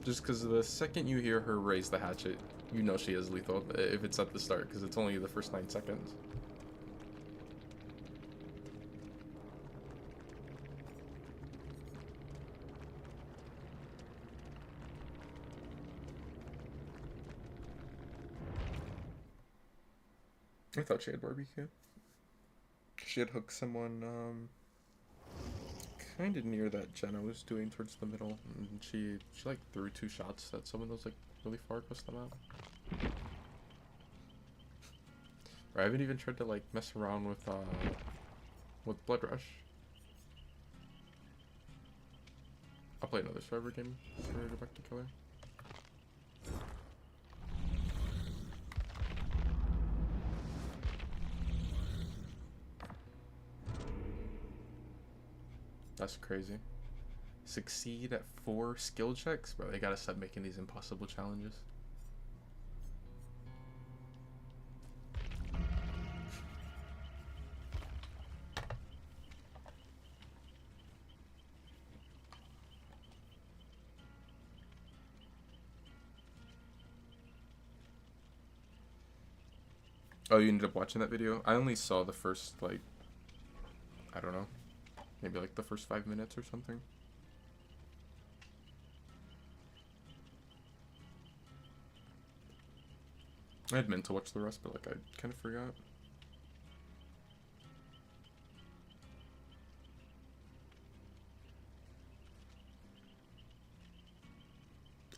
S1: Just because the second you hear her raise the hatchet, you know she is lethal, if it's at the start, because it's only the first 9 seconds. I thought she had barbecue. She had hooked someone, kind of near that gen I was doing towards the middle, and she like threw 2 shots at someone that was like really far across the map. Or I haven't even tried to like mess around with Blood Rush. I'll play another Survivor game before I go back to Killer. That's crazy. Succeed at 4 skill checks? Bro, they gotta stop making these impossible challenges. Oh, you ended up watching that video? I only saw the first, like, I don't know, maybe like the first 5 minutes or something. I had meant to watch the rest, but like I kind of forgot.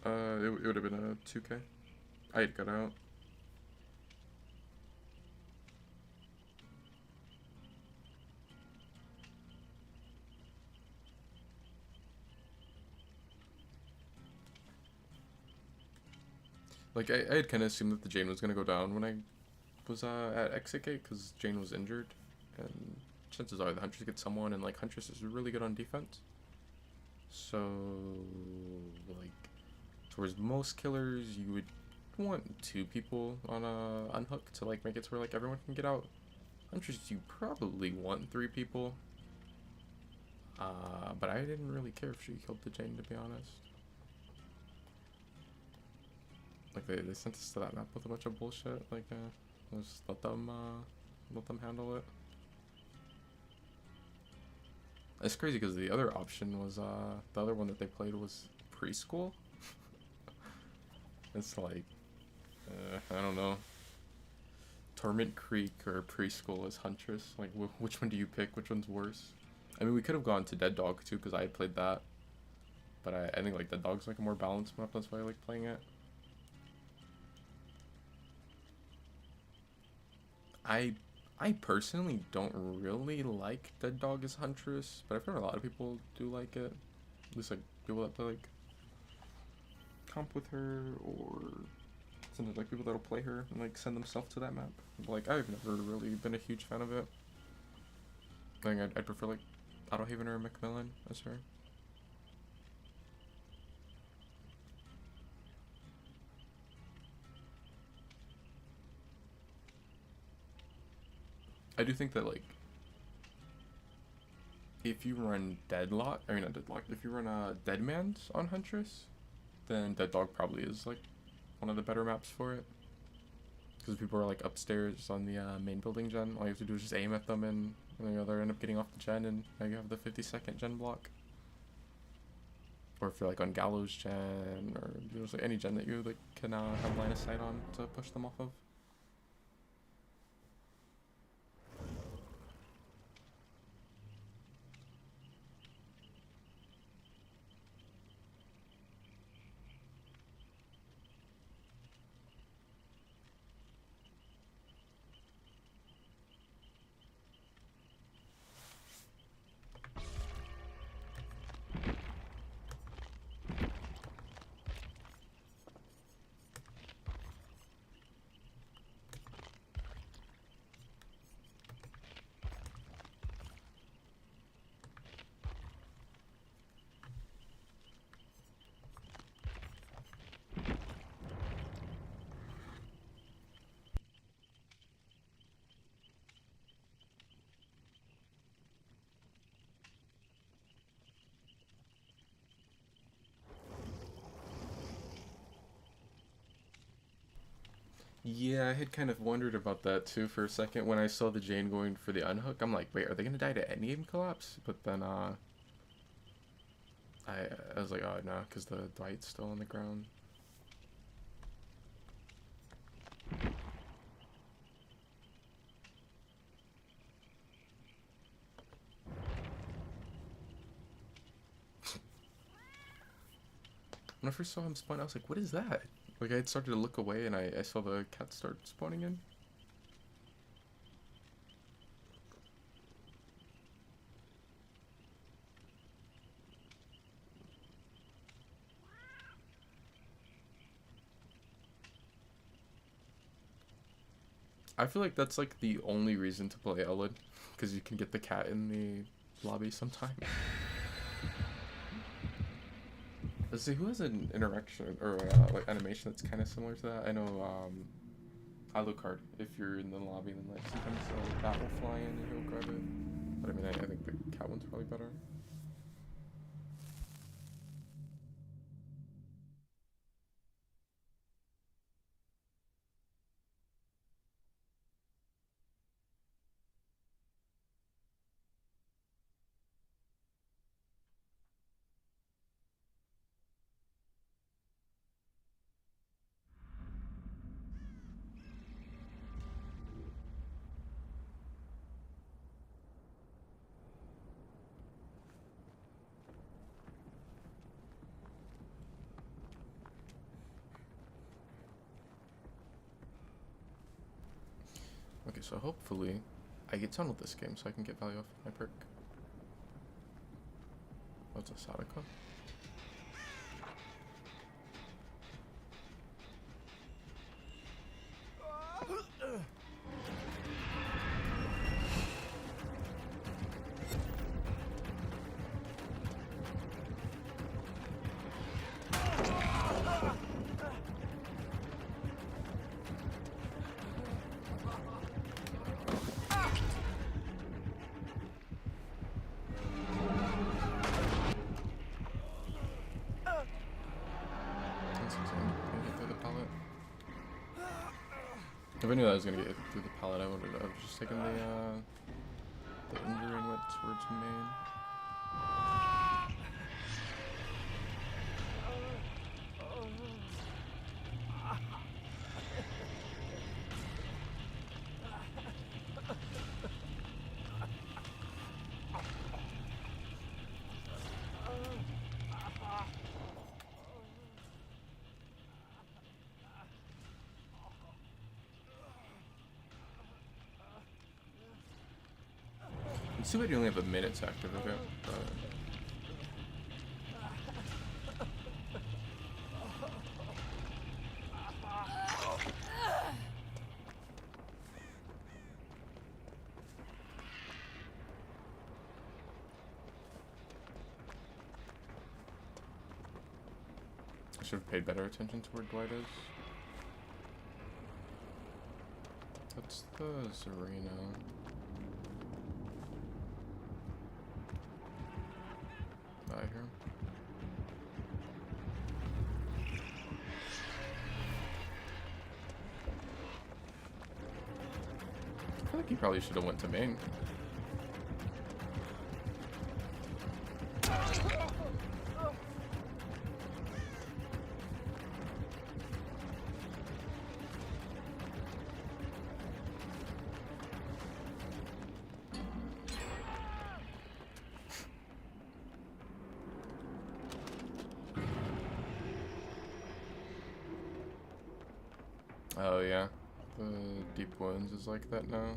S1: It would have been a 2K. I had got out. Like, I had kind of assumed that the Jane was going to go down when I was at exit gate, because Jane was injured, and chances are the Huntress get someone, and like Huntress is really good on defense. So, like, towards most killers, you would want 2 people on a unhook to like make it to where like everyone can get out. Huntress, you probably want 3 people. But I didn't really care if she killed the Jane, to be honest. Like they sent us to that map with a bunch of bullshit. Like, just let them handle it. It's crazy because the other option was the other one that they played was preschool. It's like, I don't know. Torment Creek or preschool as Huntress. Like, which one do you pick? Which one's worse? I mean, we could have gone to Dead Dog too, because I had played that. But I think like Dead Dog's like a more balanced map. That's why I like playing it. I personally don't really like Dead Dog as Huntress, but I've heard a lot of people do like it. At least like people that play like comp with her, or sometimes like people that'll play her and like send themselves to that map. But, like, I've never really been a huge fan of it. I think I'd prefer like Autohaven or Macmillan as her. I do think that like if you run Deadlock, I mean not Deadlock, if you run Deadman's on Huntress, then Dead Dog probably is like one of the better maps for it. Because people are like upstairs on the main building gen. All you have to do is just aim at them, and you know, they end up getting off the gen, and now you have the 50-second gen block. Or if you're like on Gallows gen, or you know, like any gen that you like can have line of sight on to push them off of. Yeah, I had kind of wondered about that too for a second when I saw the Jane going for the unhook. I'm like, wait, are they gonna die to endgame collapse? But then I was like, oh no, because the Dwight's still on the ground. When I first saw him spawn, I was like, what is that? Like, I had started to look away and I saw the cat start spawning in. I feel like that's like the only reason to play Ellen, because you can get the cat in the lobby sometime. Let's see, who has an interaction or like animation that's kind of similar to that? I know Alucard. If you're in the lobby, then like sometimes the bat will fly in and he'll grab it. But I mean, I think the cat one's probably better. Okay, so hopefully I get tunneled this game so I can get value off my perk. Oh, it's a Sadako? If I knew that I was gonna get through the pallet, I would have just taken the injury and went towards main. It's too bad you only have a minute to activate it, but... I should have paid better attention to where Dwight is. That's the Serena. I hear him. I feel like he probably should have went to main. Oh yeah, the deep wounds is like that now.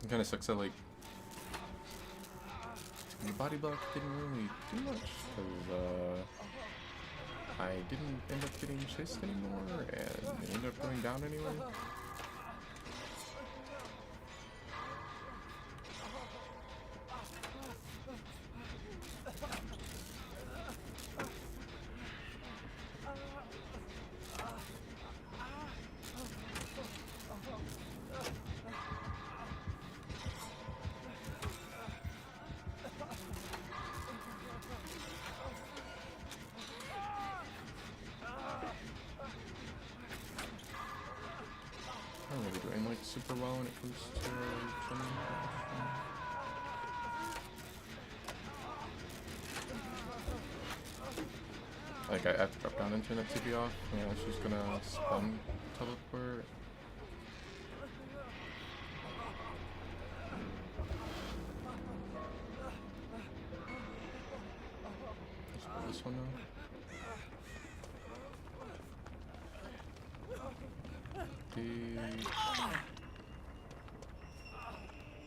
S1: It kind of sucks that like the body block didn't really do much because I didn't end up getting chased anymore, and it ended up going down anyway. super well when it comes to Tome. Like, I have to drop down and turn that TV off. Yeah, she's gonna spam teleport. Let's put this one now.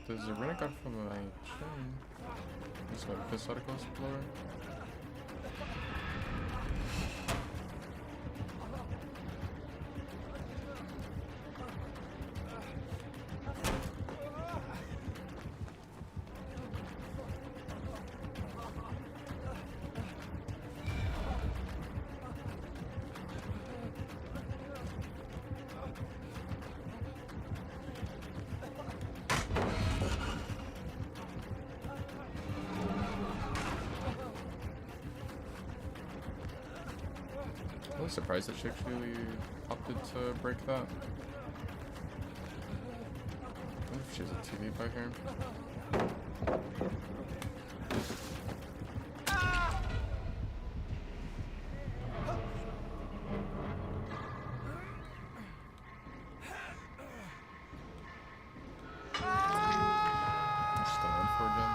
S1: There's a renegade from my chain. This way, Pisodical Explorer. I was surprised that she actually opted to break that. I wonder if she has a TV by here. Still on for again.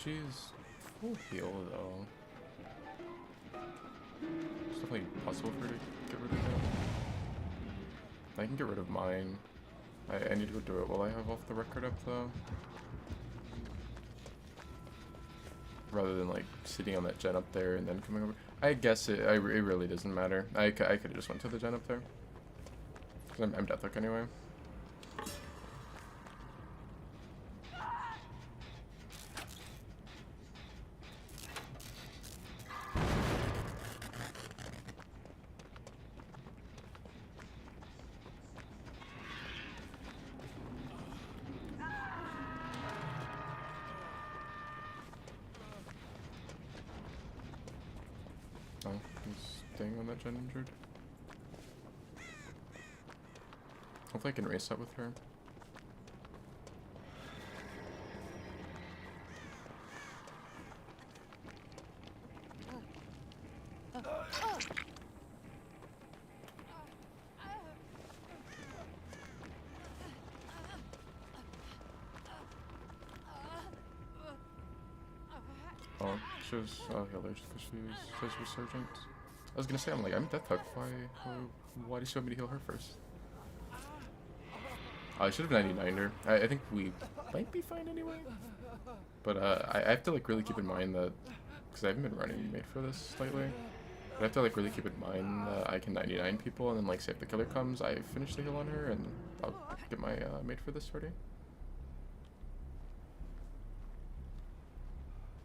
S1: She's full heal though. It's definitely possible for her to get rid of that. I can get rid of mine. I need to go do it while I have off the record up though. Rather than like sitting on that gen up there and then coming over. I guess it really doesn't matter. I could have just went to the gen up there. Cause I'm Deathhook anyway. Oh, he's staying on that gen injured. Hopefully I can race that with her. Oh, she was healer because she's resurgent. I was gonna say, I'm Deathhook. Why did she want me to heal her first? I should have 99'd her. I think we might be fine anyway. But I have to like really keep in mind that, because I haven't been running mate for this lately. But I have to like really keep in mind that I can 99 people, and then like say if the killer comes, I finish the heal on her, and I'll get my mate for this ready.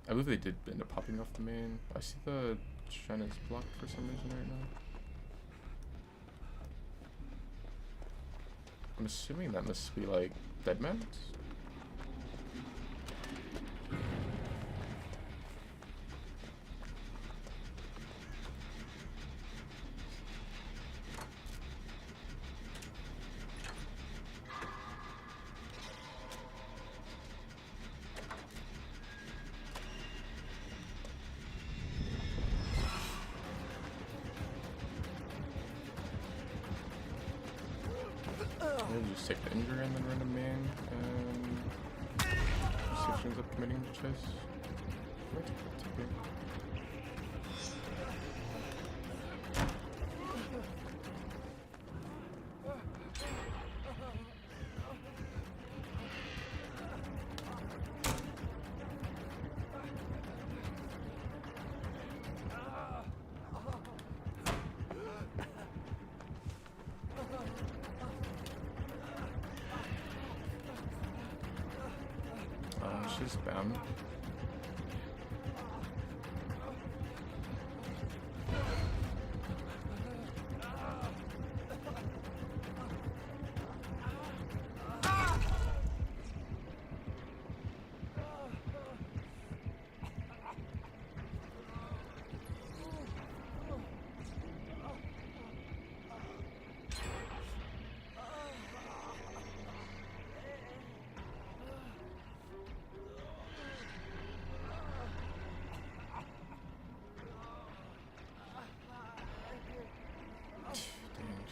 S1: I believe they did end up popping off the main. I see the Shen is blocked for some reason right now. I'm assuming that must be like Deadman's. We'll just take the injury and then run a main, and see if she ends up committing the chase. Might take the TP. She's spam.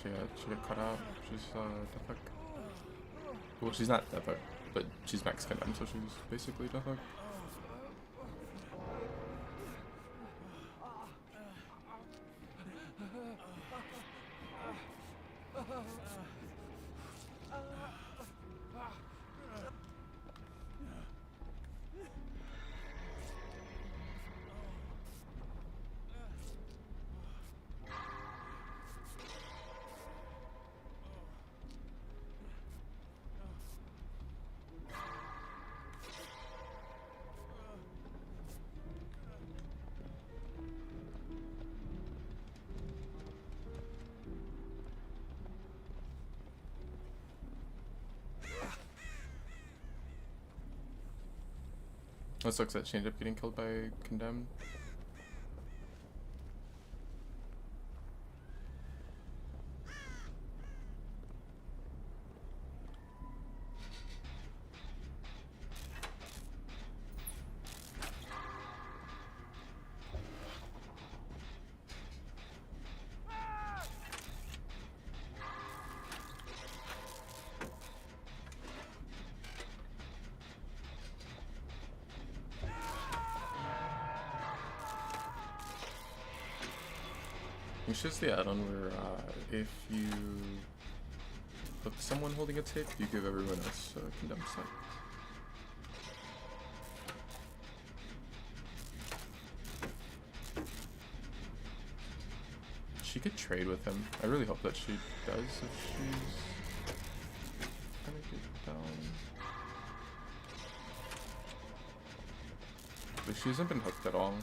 S1: She got cut out. She's death. Well, she's not death, but she's max condemned, so she's basically death. What sucks that she ended up getting killed by condemned. It's just the add-on where if you hook someone holding a tape, you give everyone else a condemned sight. She could trade with him. I really hope that she does if she's gonna get down. But she hasn't been hooked at all.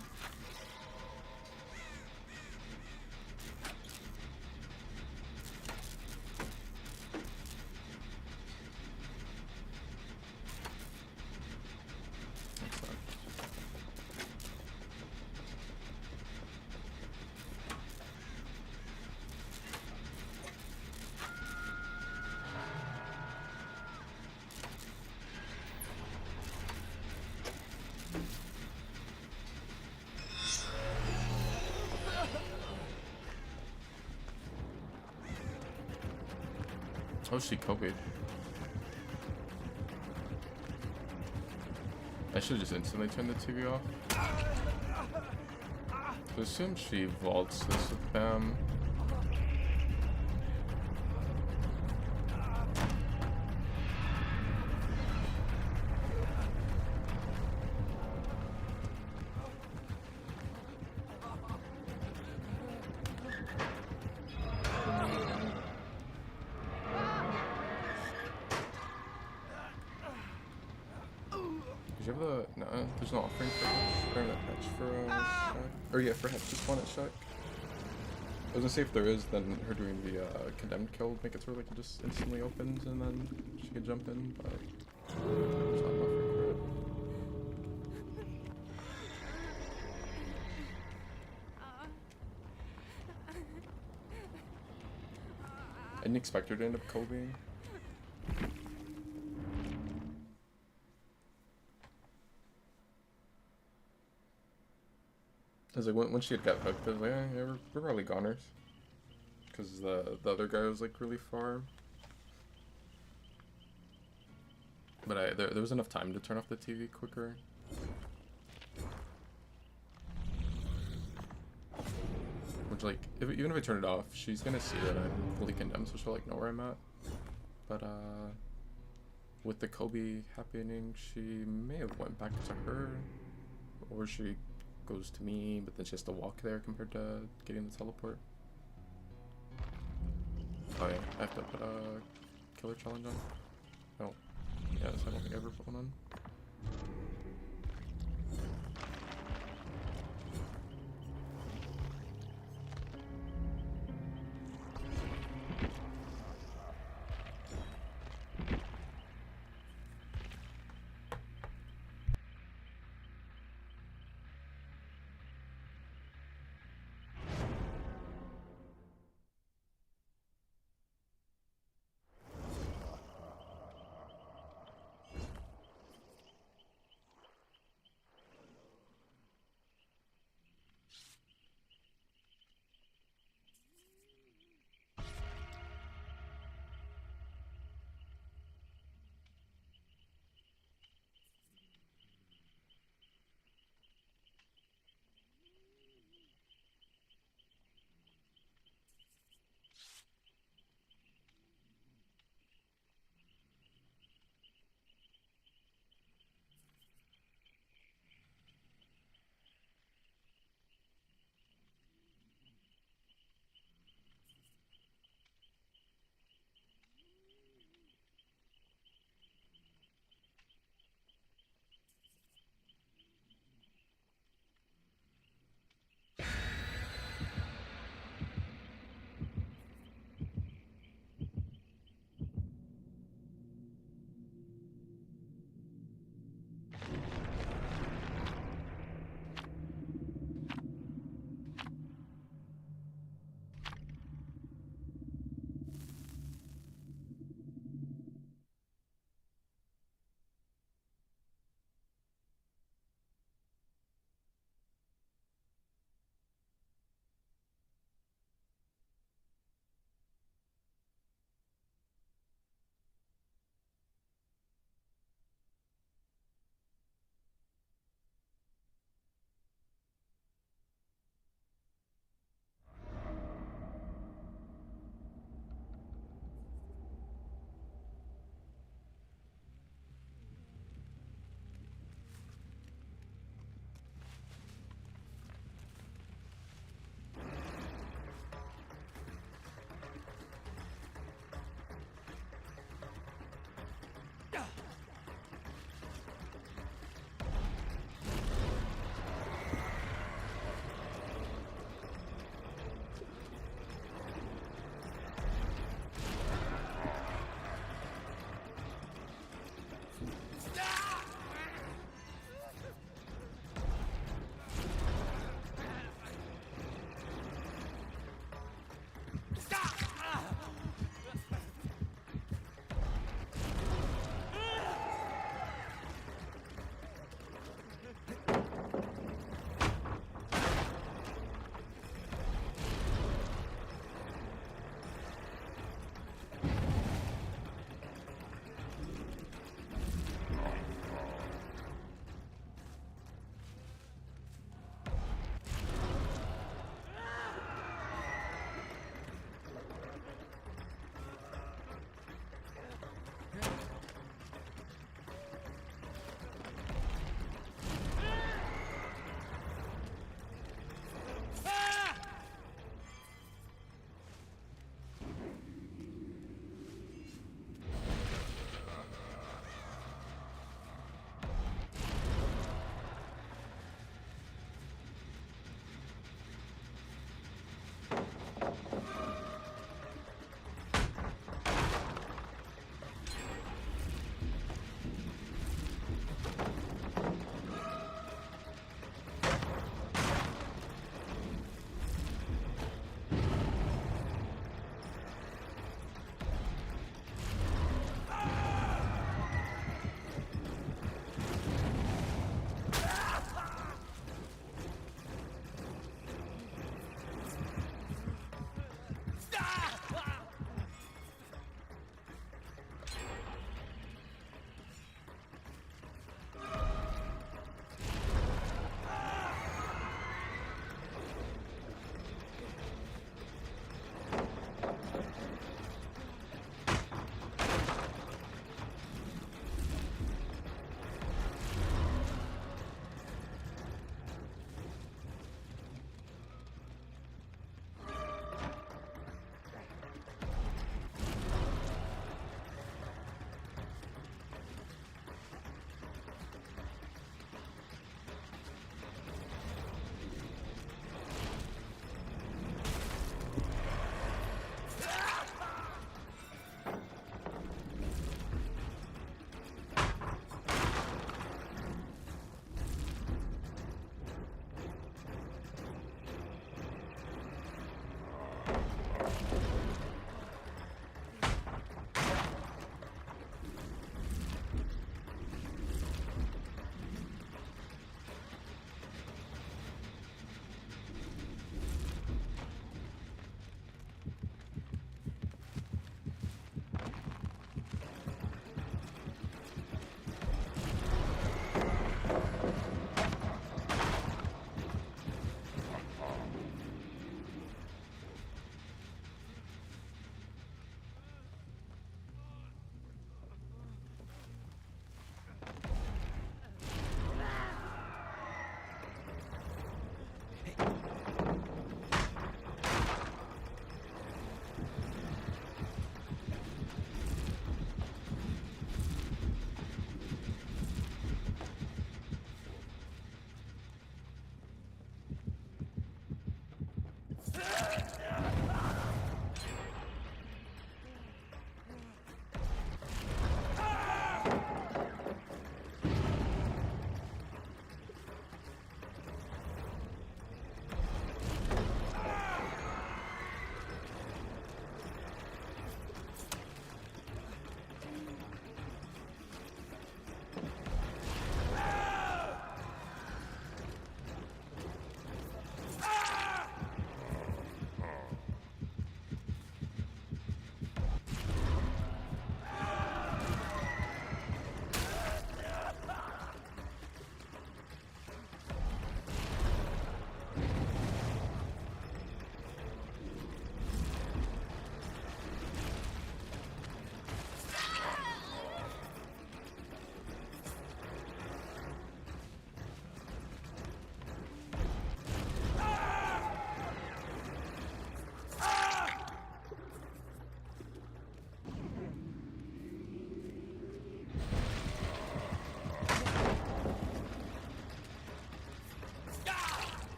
S1: Oh, she copied. I should just instantly turn the TV off. I assume she vaults this with them. Did you have the... No, there's no offering for Hatch. Or not Hatch, for Shack. Or yeah, for Hatch, just one at Shack. I was gonna say if there is, then her doing the condemned kill would make it so like it just instantly opens and then she could jump in, but there's not an offering for it. I didn't expect her to end up Kobeing. I was like, when she had got hooked, I was like, yeah, we're probably goners. Because the other guy was like really far. But there was enough time to turn off the TV quicker. Which like, even if I turn it off, she's gonna see that I'm fully condemned, so she'll like know where I'm at. But with the Kobe happening, she may have went back to her, or she goes to me, but then she has to walk there compared to getting the teleport. Oh yeah, I have to put a killer challenge on. Oh, yes, I don't think I ever put one on.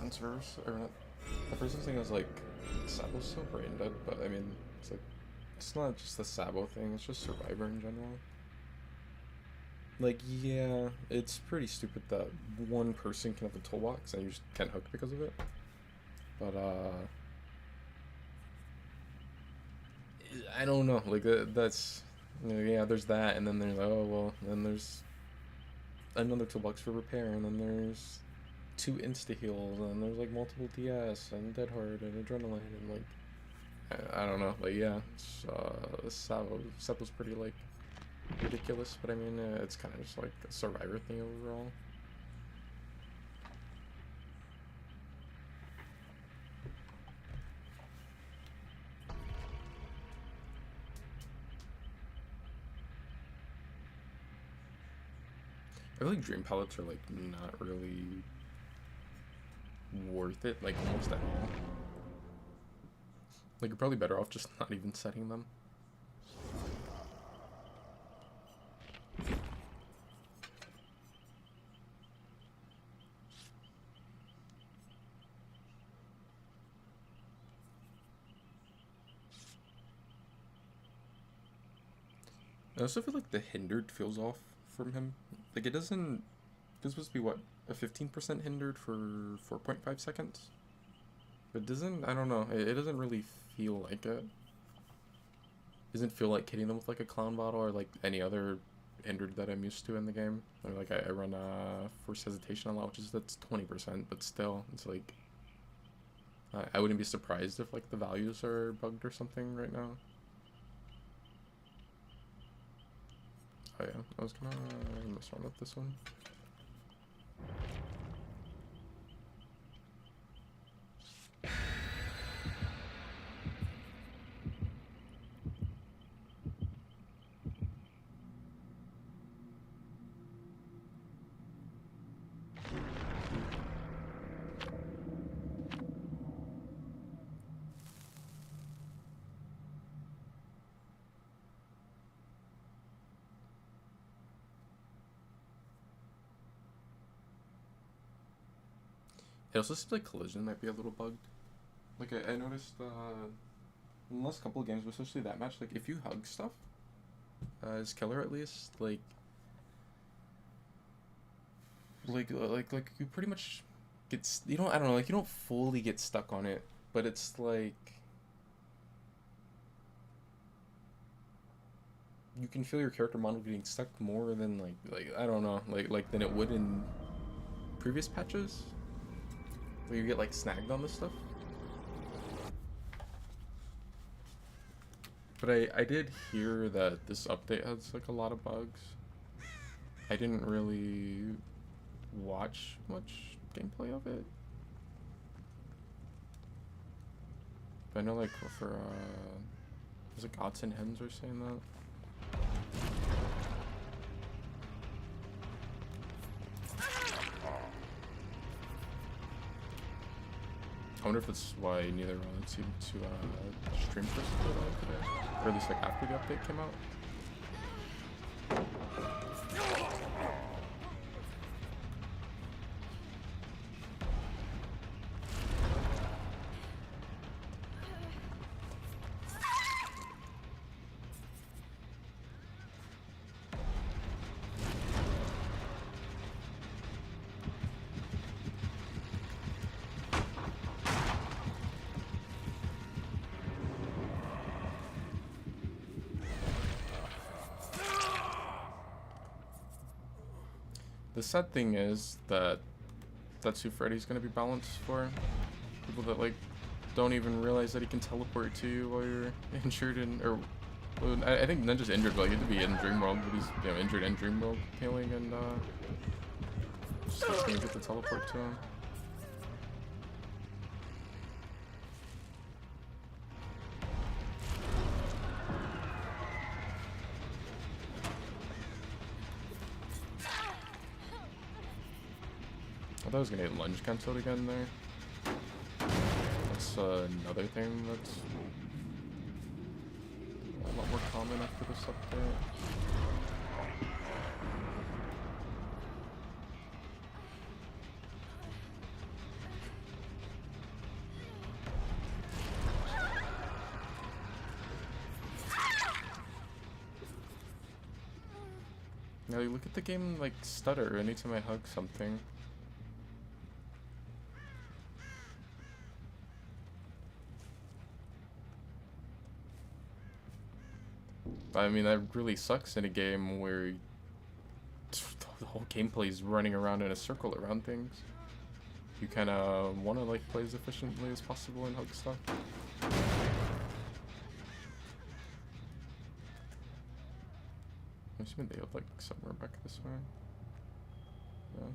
S1: Answers or not. The first thing was like, Sabo's so brain dead, but I mean, it's like, it's not just the Sabo thing, it's just Survivor in general. Like, yeah, it's pretty stupid that one person can have the toolbox and you just can't hook because of it. But, I don't know, like, that's, you know, yeah, there's that, and then there's, oh, well, then there's another toolbox for repair, and then there's 2 insta-heals, and there's, like, multiple DS, and Dead Hard, and Adrenaline, and, like, I don't know, like, yeah, it's, Sabo's pretty, like, ridiculous, but I mean, it's kind of just like a survivor thing overall. I feel like dream palettes are like not really worth it, like almost at all. Like you're probably better off just not even setting them. I also feel like the hindered feels off from him. Like it doesn't. It's supposed to be what, a 15% hindered for 4.5 seconds. It doesn't. I don't know. It doesn't really feel like it. Doesn't feel like hitting them with like a clown bottle or like any other hindered that I'm used to in the game. Or like I run force hesitation a lot, which is that's 20%, but still, it's like I wouldn't be surprised if like the values are bugged or something right now. Oh yeah, I was gonna mess around with this one. It also seems like collision might be a little bugged. Like I noticed in the last couple of games, but especially that match, like if you hug stuff, as killer at least, like you pretty much get you don't, I don't know, like you don't fully get stuck on it, but it's like you can feel your character model getting stuck more than like I don't know, like than it would in previous patches. Where you get like snagged on this stuff. But I did hear that this update has like a lot of bugs. I didn't really watch much gameplay of it. But I know like for there's like Odds and Hens are saying that. I wonder if it's why neither one seemed to stream first today, or at least like after the update came out. The sad thing is that that's who Freddy's gonna be balanced for. People that like don't even realize that he can teleport to you while you're injured or well, I think Ninja's injured, but like he had to be in Dreamworld, but he's injured in Dreamworld healing and just not gonna get the teleport to him. I thought I was gonna get lunge cancelled again there. That's another thing that's a lot more common after this update. Now you look at the game like stutter anytime I hug something. I mean, that really sucks in a game where the whole gameplay is running around in a circle around things. You kind of want to like play as efficiently as possible and hug stuff. I'm assuming they have like somewhere back this way. Yeah.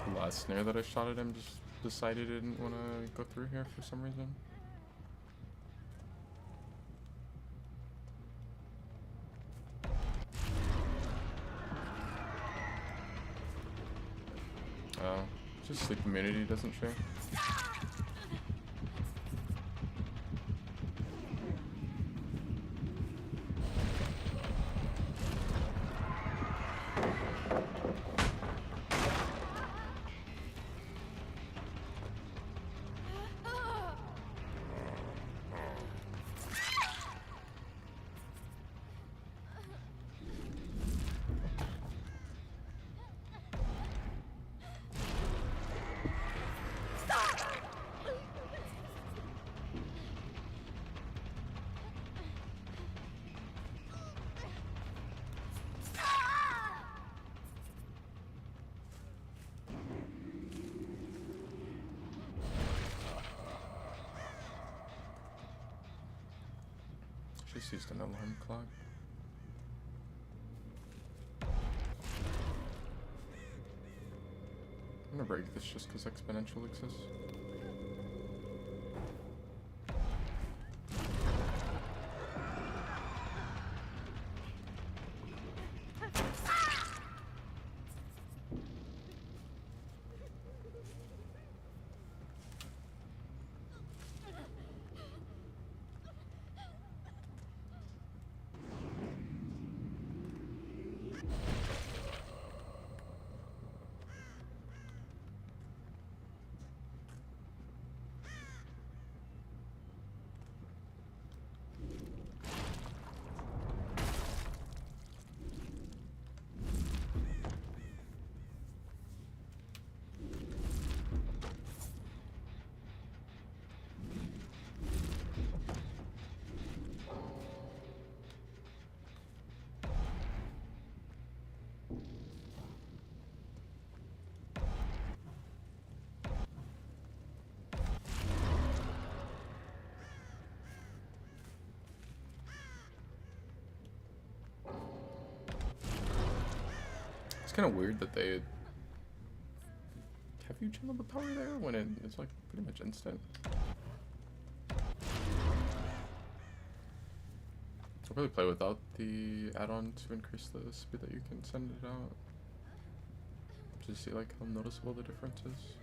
S1: The last snare that I shot at him just decided it didn't want to go through here for some reason. Oh, just sleep immunity doesn't share. Just used an alarm clock. I'm gonna break this just because exponential exists. It's kind of weird that they have you channel the power there when it's like pretty much instant. I'll probably play without the add-on to increase the speed that you can send it out. Just see like how noticeable the difference is.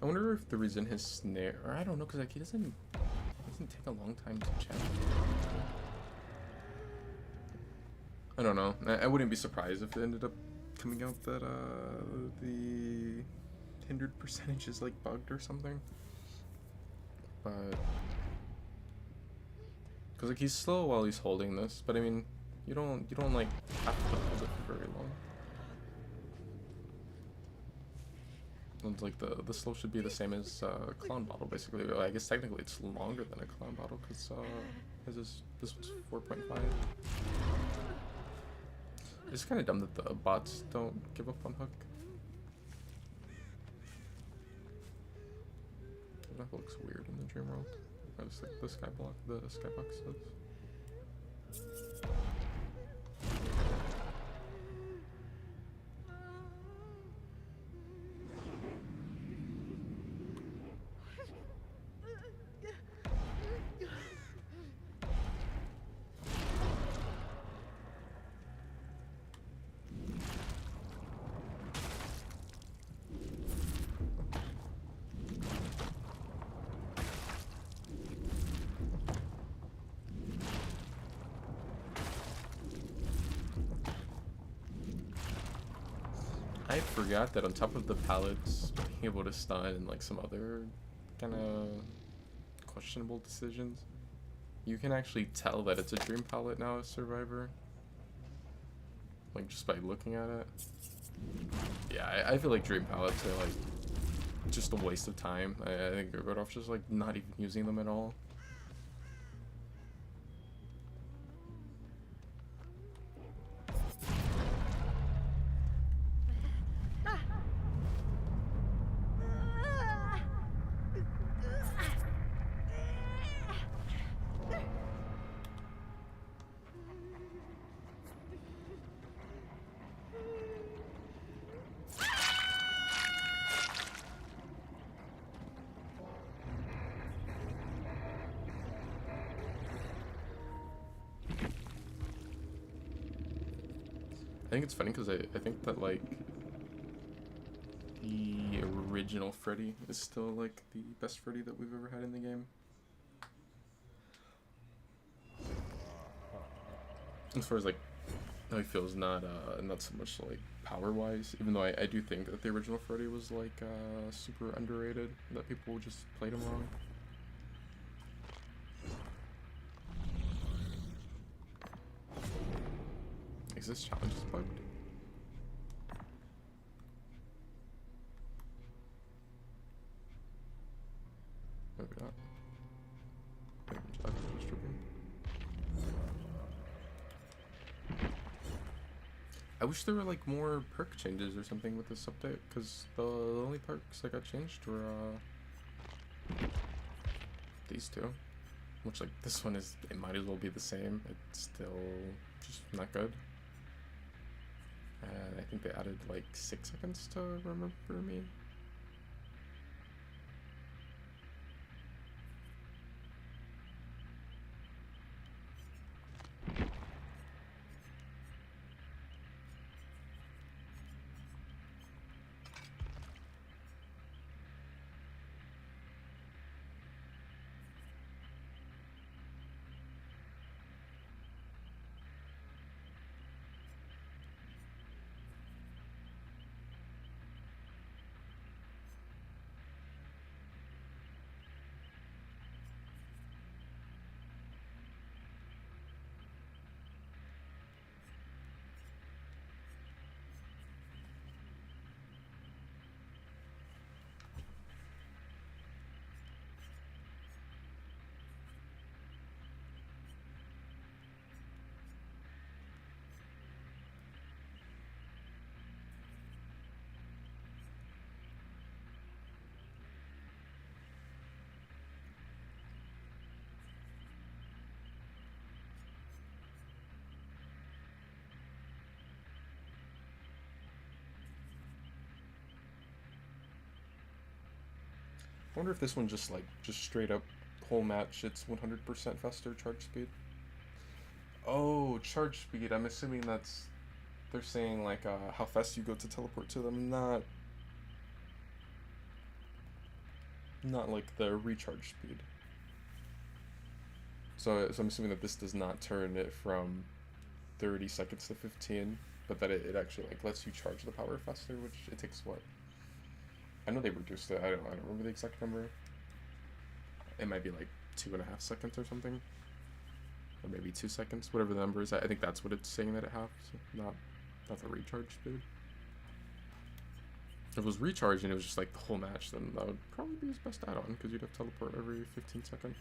S1: I wonder if the reason his snare, or I don't know, because like he doesn't take a long time to channel. I don't know. I wouldn't be surprised if it ended up coming out that the hindered percentage is like bugged or something. But because like he's slow while he's holding this, but I mean you don't like have to hold it for very long. And like the slow should be the same as clown bottle basically. I guess technically it's longer than a clown bottle because this one's 4.5. It's kind of dumb that the bots don't give up on hook. That looks weird in the dream world. As like the skybox does. I forgot that on top of the pallets being able to stun and like some other kind of questionable decisions, you can actually tell that it's a dream pallet now as Survivor. Like just by looking at it. Yeah, I feel like dream pallets are like just a waste of time. I think they're better off just like not even using them at all. I think it's funny because I think that like the original Freddy is still like the best Freddy that we've ever had in the game. As far as like how he feels, not so much like power wise, even though I do think that the original Freddy was like super underrated, that people just played him wrong. Is this challenge bugged? Maybe not. Maybe I'm just tripping. I wish there were like more perk changes or something with this update, because the only perks that got changed were these two. Which like this one is, it might as well be the same. It's still just not good. And I think they added like 6 seconds to remember me. I wonder if this one just straight up whole match, it's 100% faster charge speed. Oh, charge speed. I'm assuming that's, they're saying like how fast you go to teleport to them, not like the recharge speed. So I'm assuming that this does not turn it from 30 seconds to 15, but that it actually like lets you charge the power faster, which it takes what? I know they reduced it. I don't remember the exact number. It might be like 2.5 seconds or something, or maybe 2 seconds, whatever the number is. I think that's what it's saying that it has, not the recharge speed. If it was recharged and it was just like the whole match, then that would probably be his best add-on, because you'd have teleport every 15 seconds.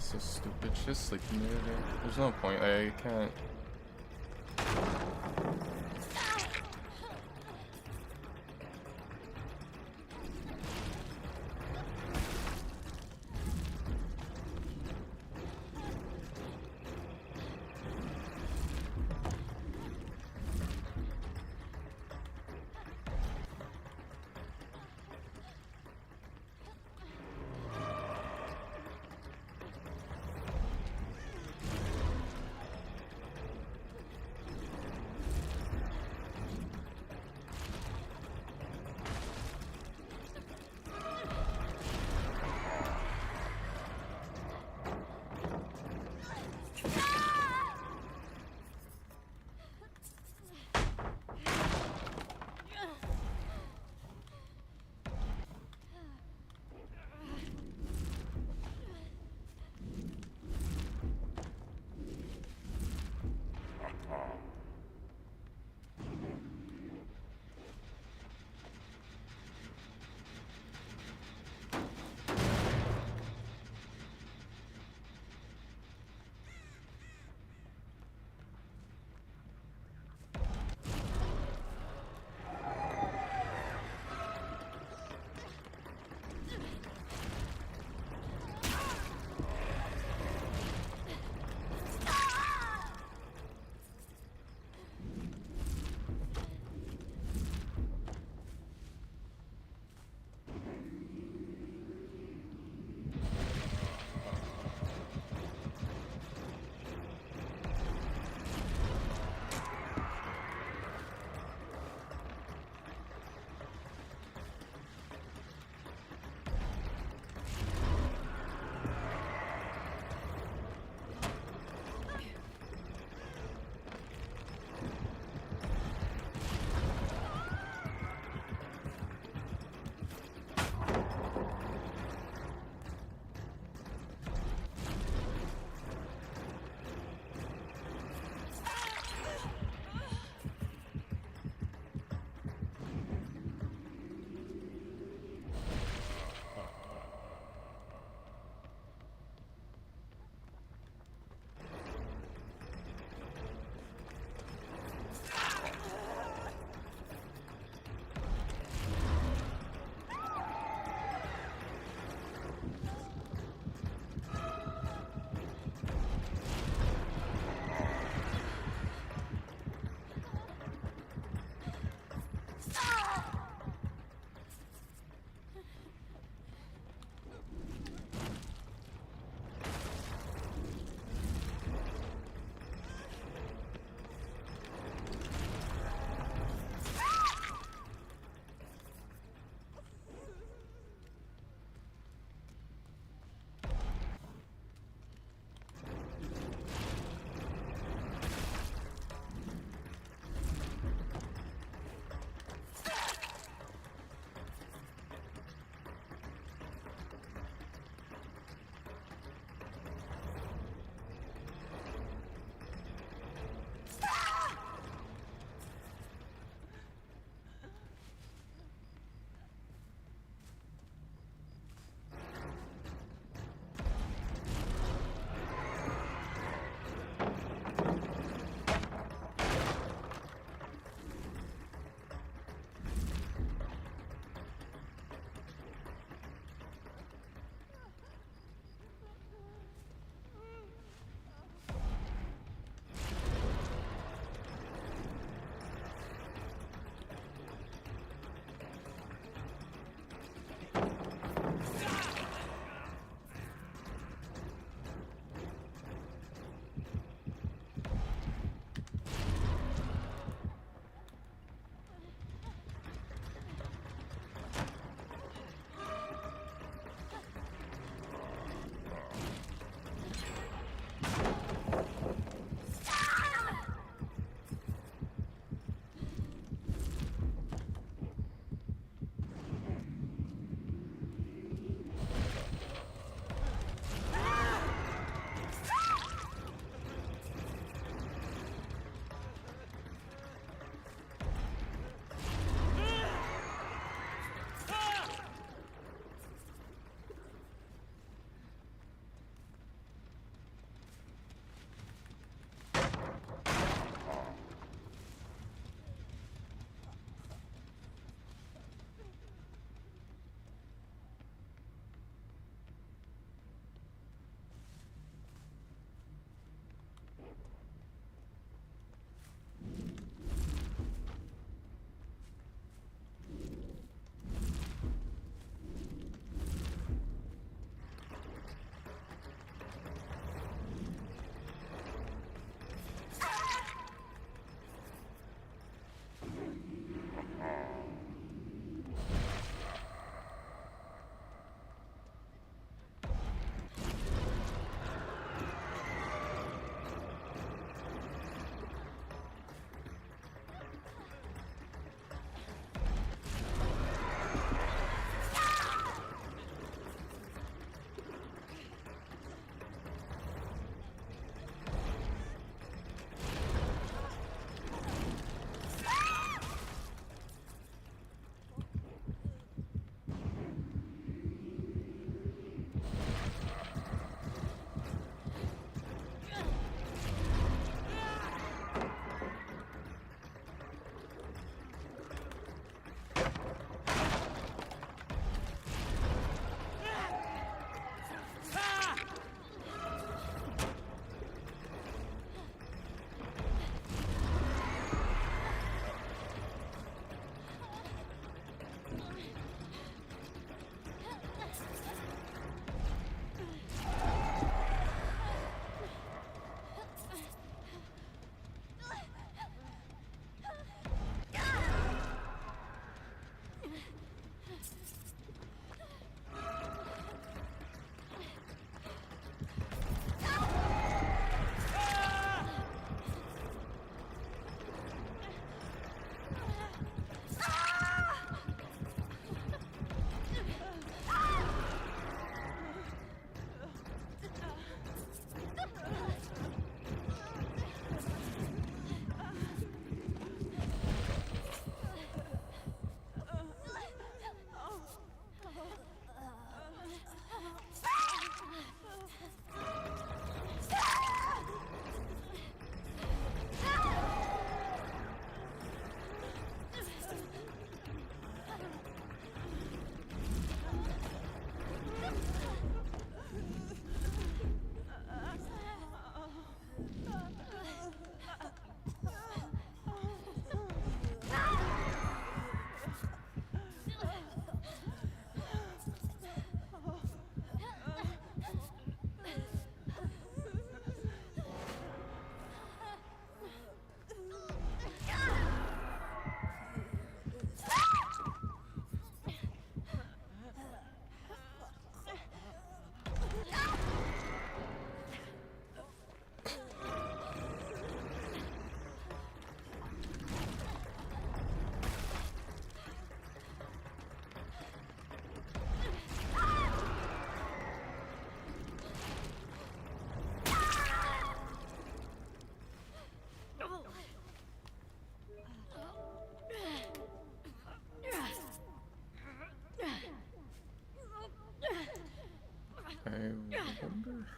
S1: So stupid. Just like there's no point. I can't.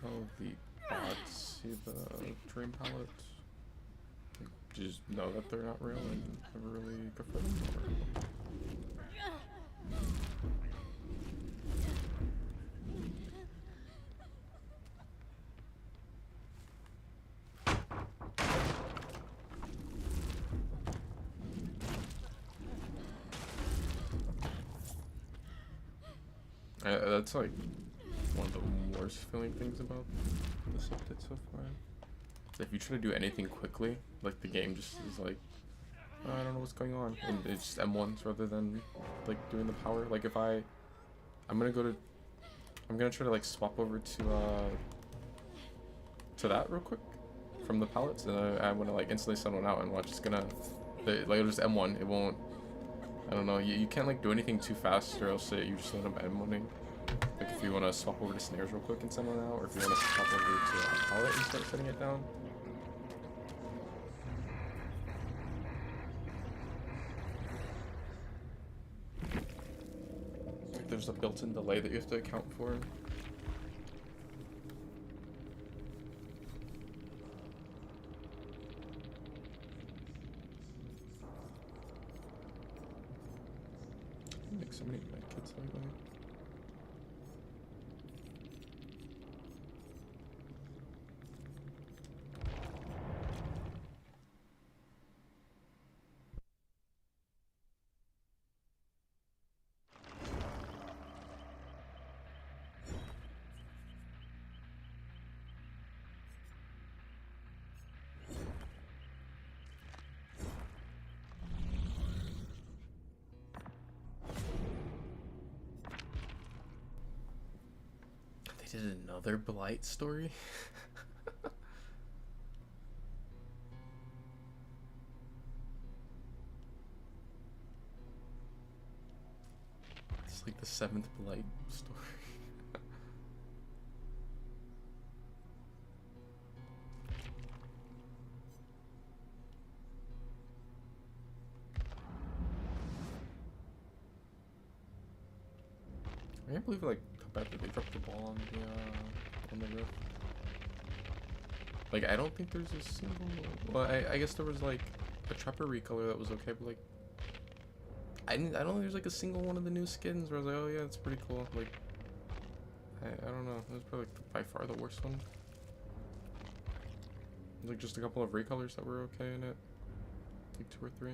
S1: how the bots see the dream palettes? Like, just know that they're not real and never really go for them? Or... that's like one of the worst feeling things about this update so far. If you try to do anything quickly, like the game just is like, oh, I don't know what's going on, and it's just M1s rather than like doing the power. Like if I'm gonna try to like swap over to that real quick from the palettes, and I'm gonna like instantly send one out, and watch it's gonna like it'll just M1. It won't. I don't know. You can't like do anything too fast, or else you just end up M1ing. Like if you want to swap over to snares real quick and send one out, or if you want to swap over to a palette and start setting it down. Like there's a built-in delay that you have to account for. Make so many medkits lately. They did another Blight story? It's like the 7th Blight story. I can't believe like how bad they dropped the ball on the rift. Like I don't think there's a single. Well, I guess there was like a Trapper recolor that was okay, but like I don't think there's like a single one of the new skins where I was like, oh yeah, it's pretty cool. Like I don't know. It was probably like by far the worst one. There's like just a couple of recolors that were okay in it, like 2 or 3.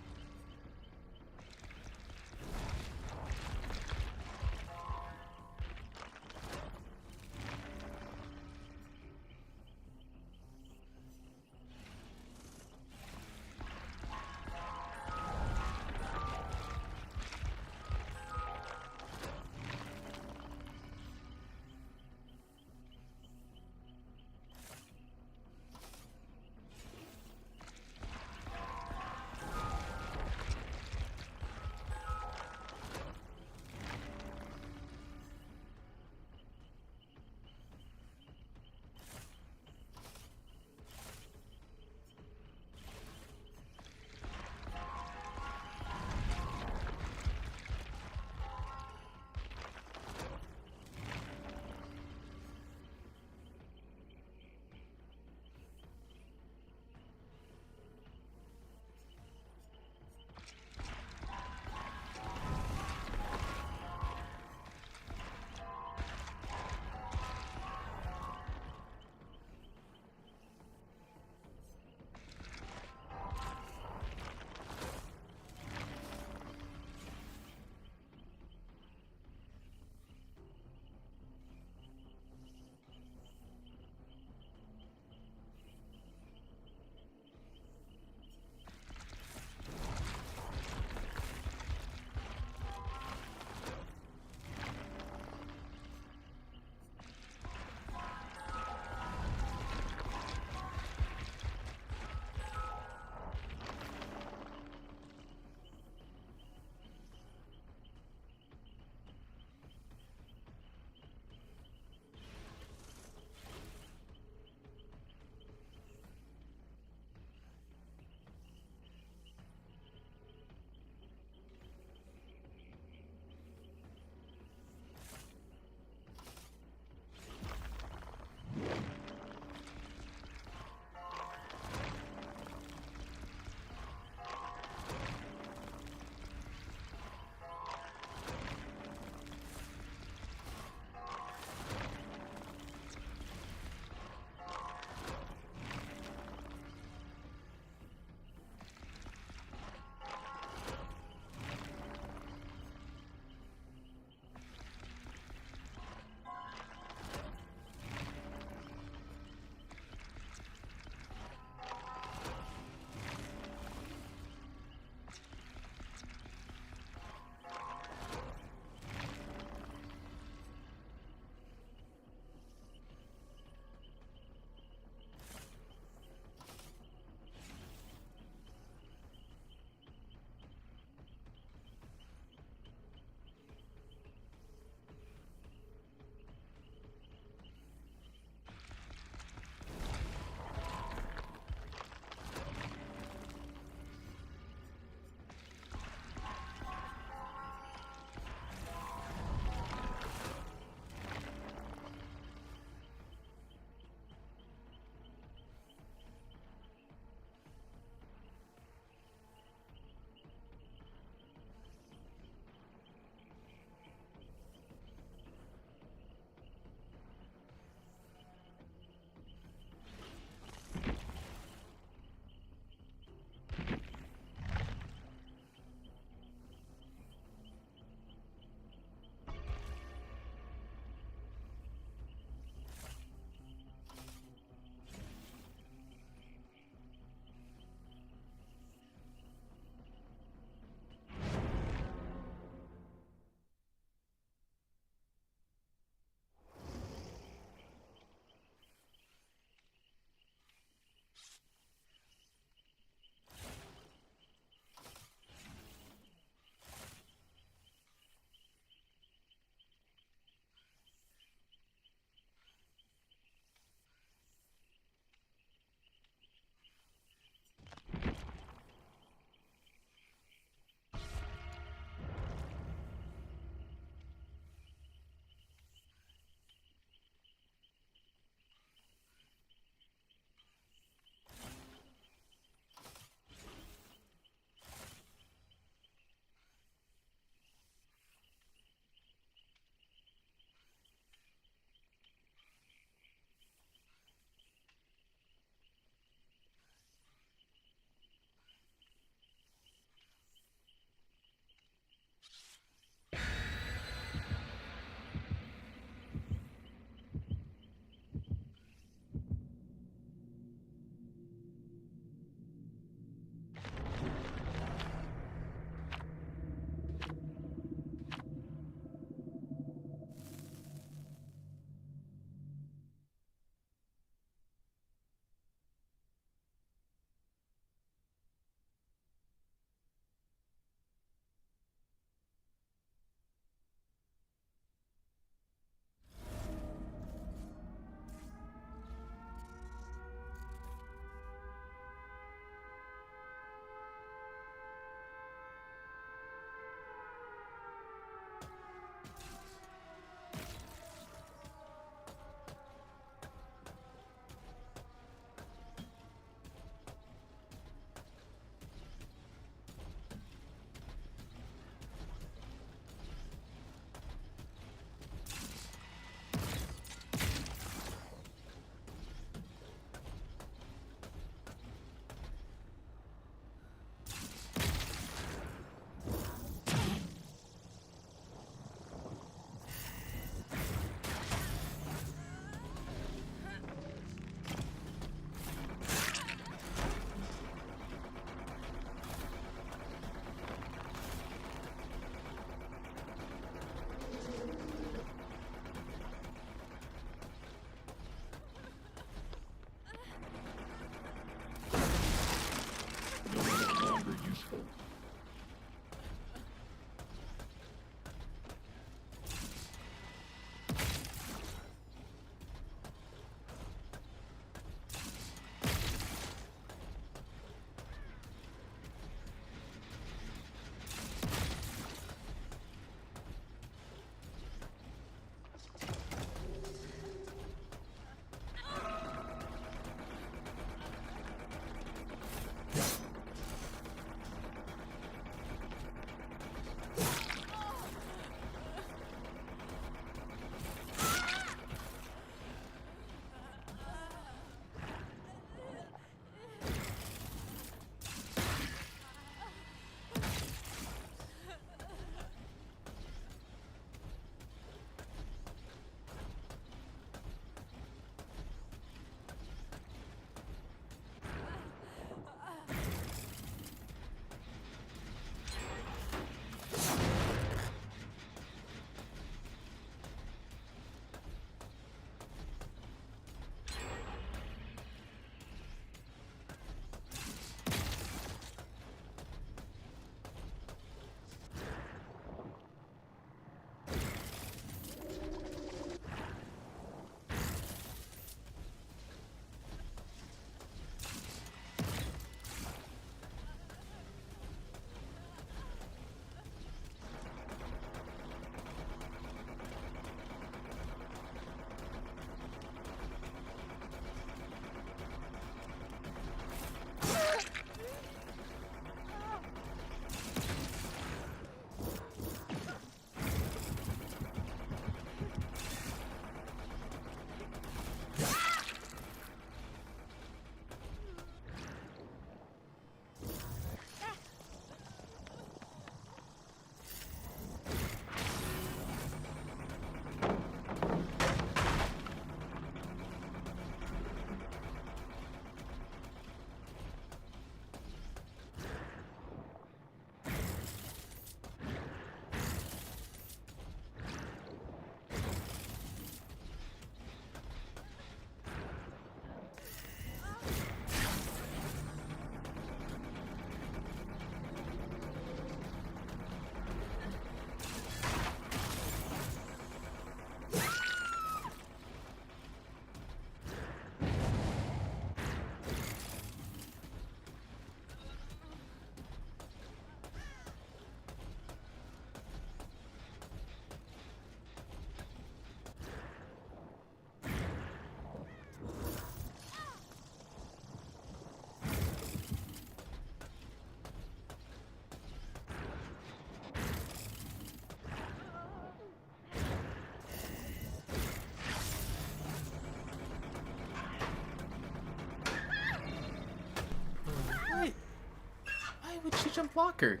S1: can't block her.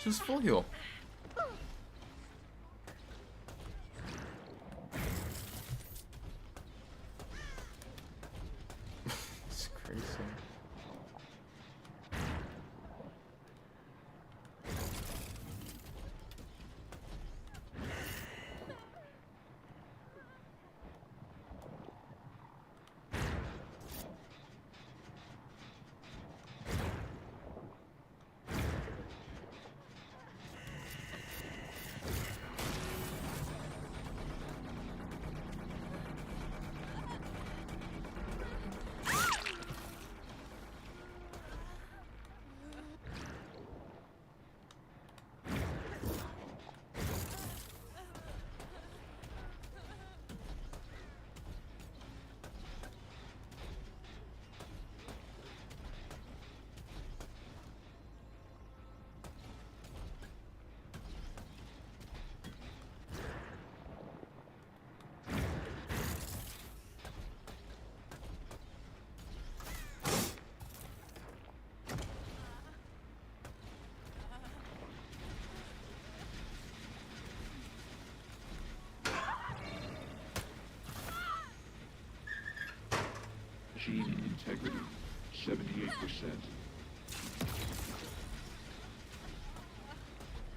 S1: She's full heal. It's crazy.
S2: Gene integrity, 78%.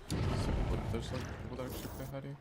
S1: So what if there's like people that actually play Hattie?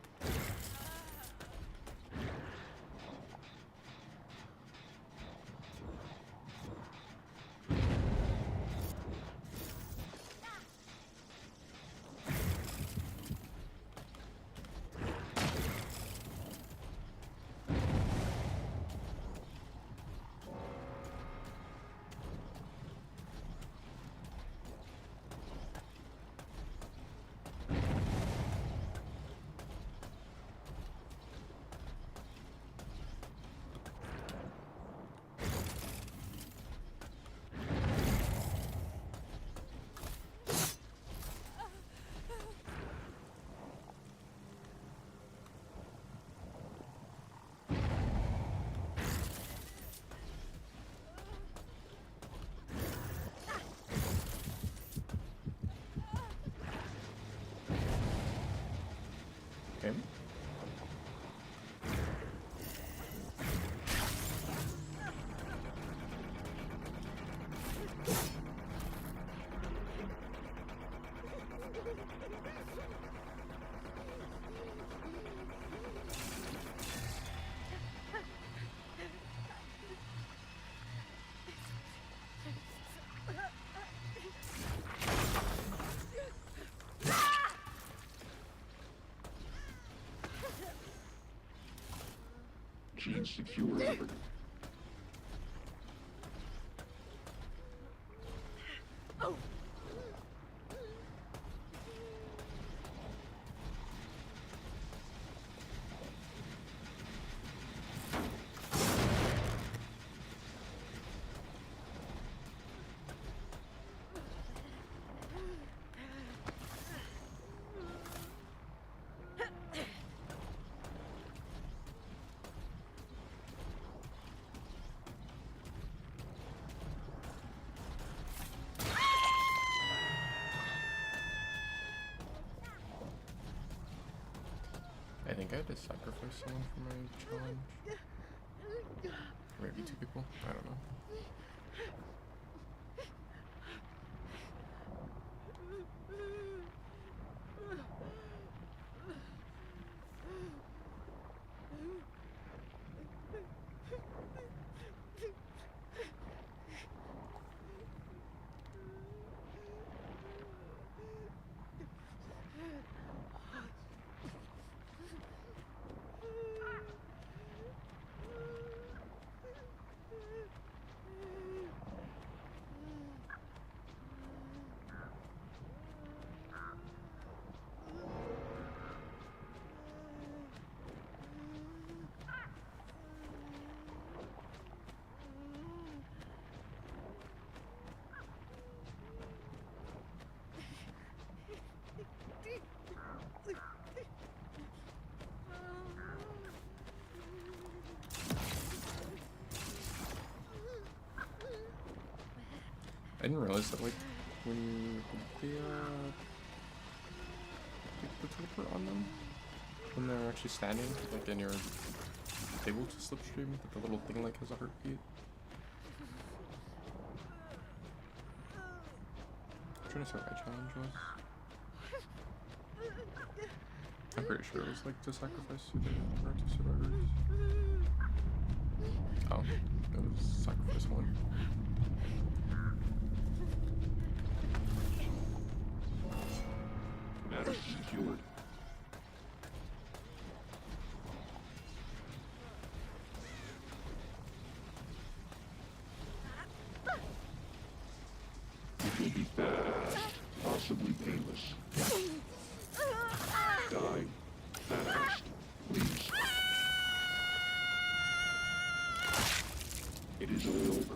S1: Him?
S2: Gene secure.
S1: I think I had to sacrifice someone for my challenge. Or maybe two people. I don't know. I didn't realize that, like, when you the teleport on them when they're actually standing, like, and you're able to slipstream, but the little thing like has a heartbeat. I'm trying to see what my challenge was. I'm pretty sure it was like to sacrifice to the survivors. Oh, it was sacrifice one.
S2: Matter secured. It will be fast, possibly painless. Die fast, please. It is all over.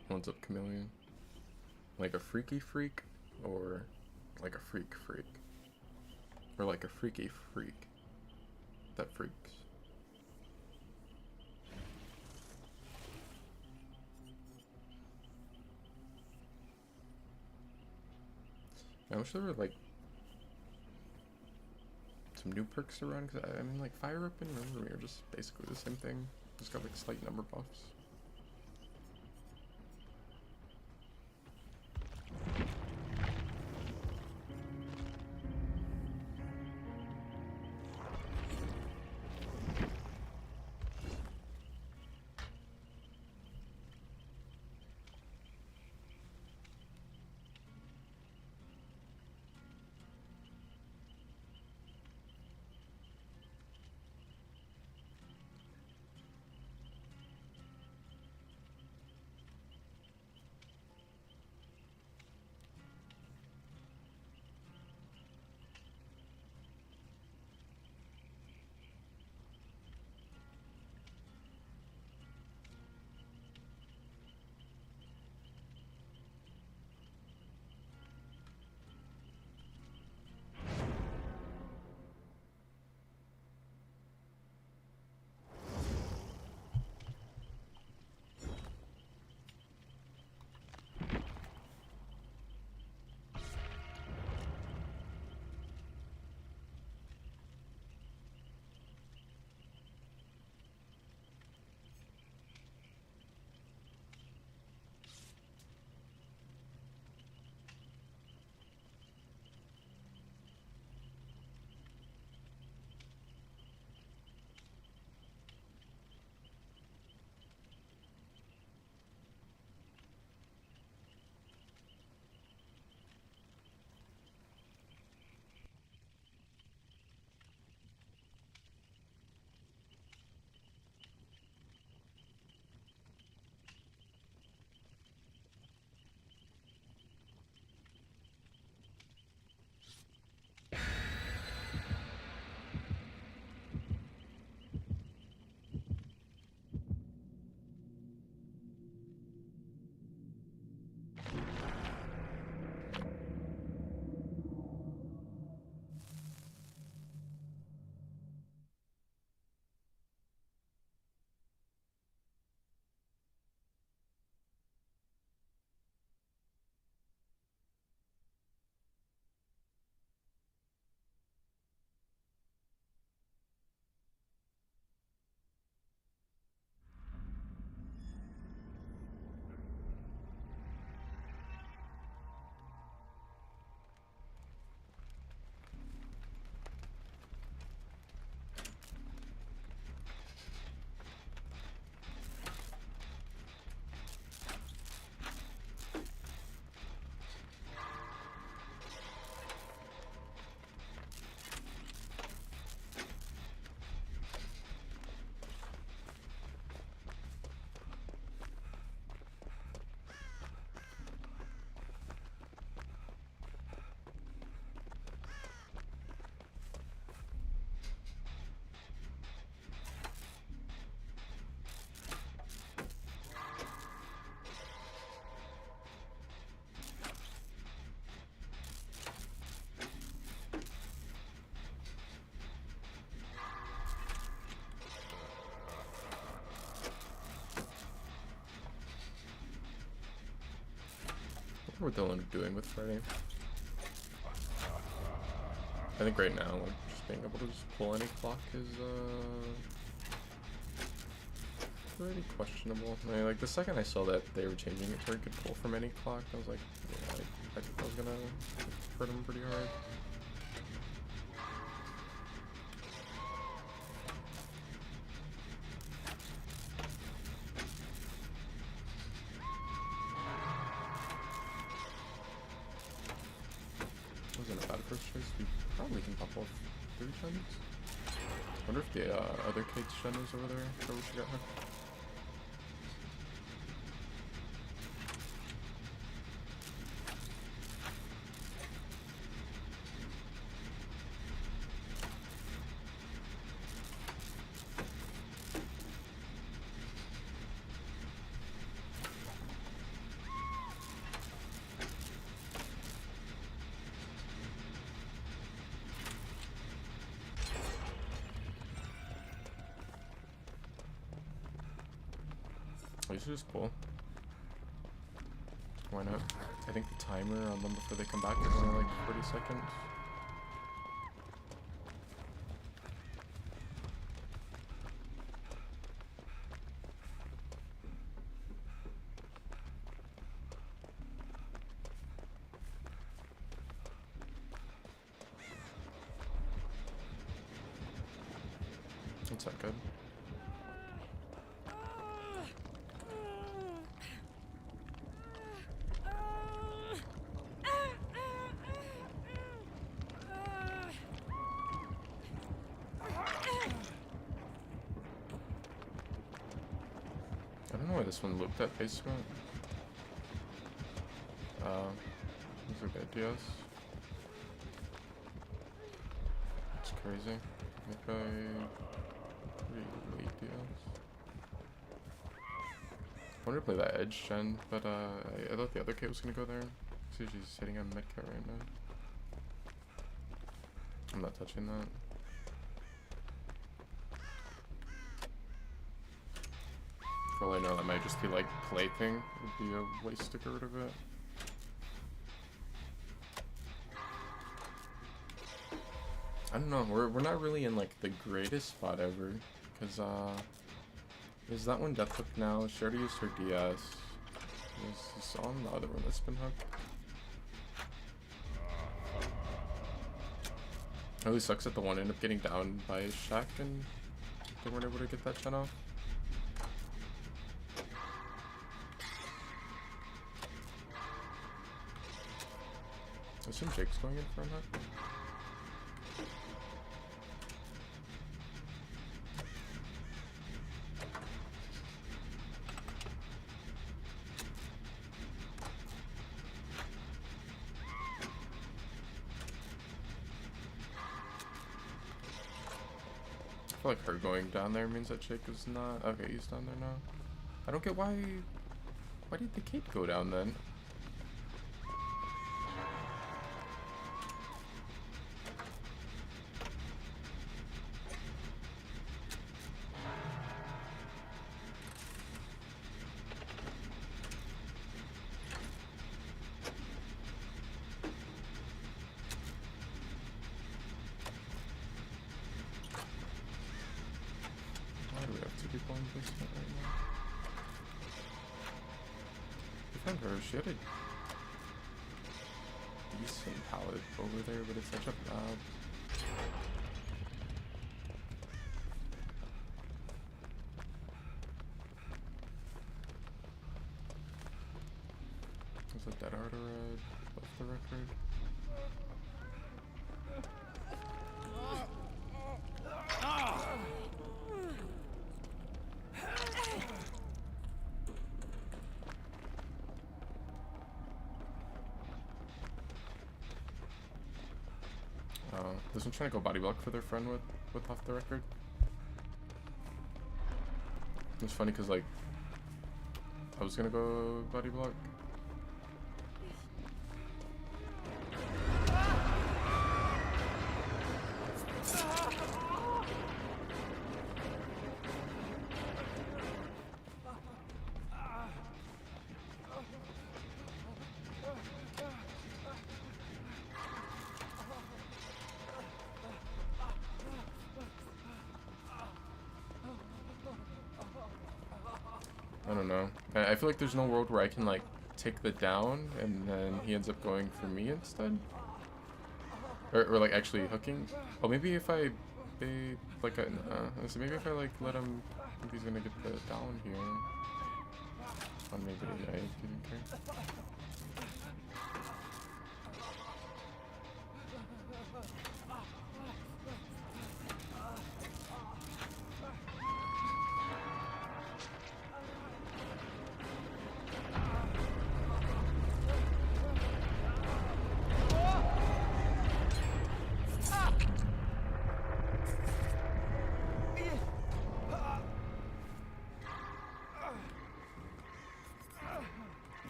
S1: What's up, Chameleon? Like a freaky freak, or like a freak freak? Or like a freaky freak that freaks? I wish there were like some new perks around, because I mean, like Fire Up and Remember Me are just basically the same thing, just got like slight number buffs. what they'll end up doing with Freddy. I think right now, like, just being able to just pull any clock is, pretty questionable. I mean, like, the second I saw that they were changing it to where you could pull from any clock, I was like, yeah, I think that was gonna hurt him pretty hard. Wasn't a bad first choice. We probably can pop off 3 gens. I wonder if the other Kate's gen is over there, so we should get her. We should just pull. Why not? I think the timer on them before they come back is only like 40 seconds. That's not good. I don't know why this one looped that basement. These are good DS. It's crazy. Maybe pretty late DS. I wanted to play that edge gen, but I thought the other kid was gonna go there. See, she's hitting on midcat right now. I'm not touching that. For all I know, that might just be like plaything. Would be a waste to get rid of it. I don't know. We're not really in like the greatest spot ever, because is that one death hook now? She already used her DS. Is on the other one that's been hooked. It really sucks that the one ended up getting down by Shaq and they weren't able to get that gen off. I assume Jake's going in for a hook. I feel like her going down there means that Jake is not. Okay, he's down there now. I don't get why did the Kate go down then? Why do we have 2 people in the basement right now? I found her. She had a decent pallet over there, but it's such a bad. There's a dead art red off the record. This one's trying to go body block for their friend with off the record. It's funny because like I was gonna go body block. I don't know. I feel like there's no world where I can like take the down and then he ends up going for me instead. Or like actually hooking. Oh, maybe if I bait like so maybe if I like let him think he's gonna get the down here. Oh, maybe I didn't care.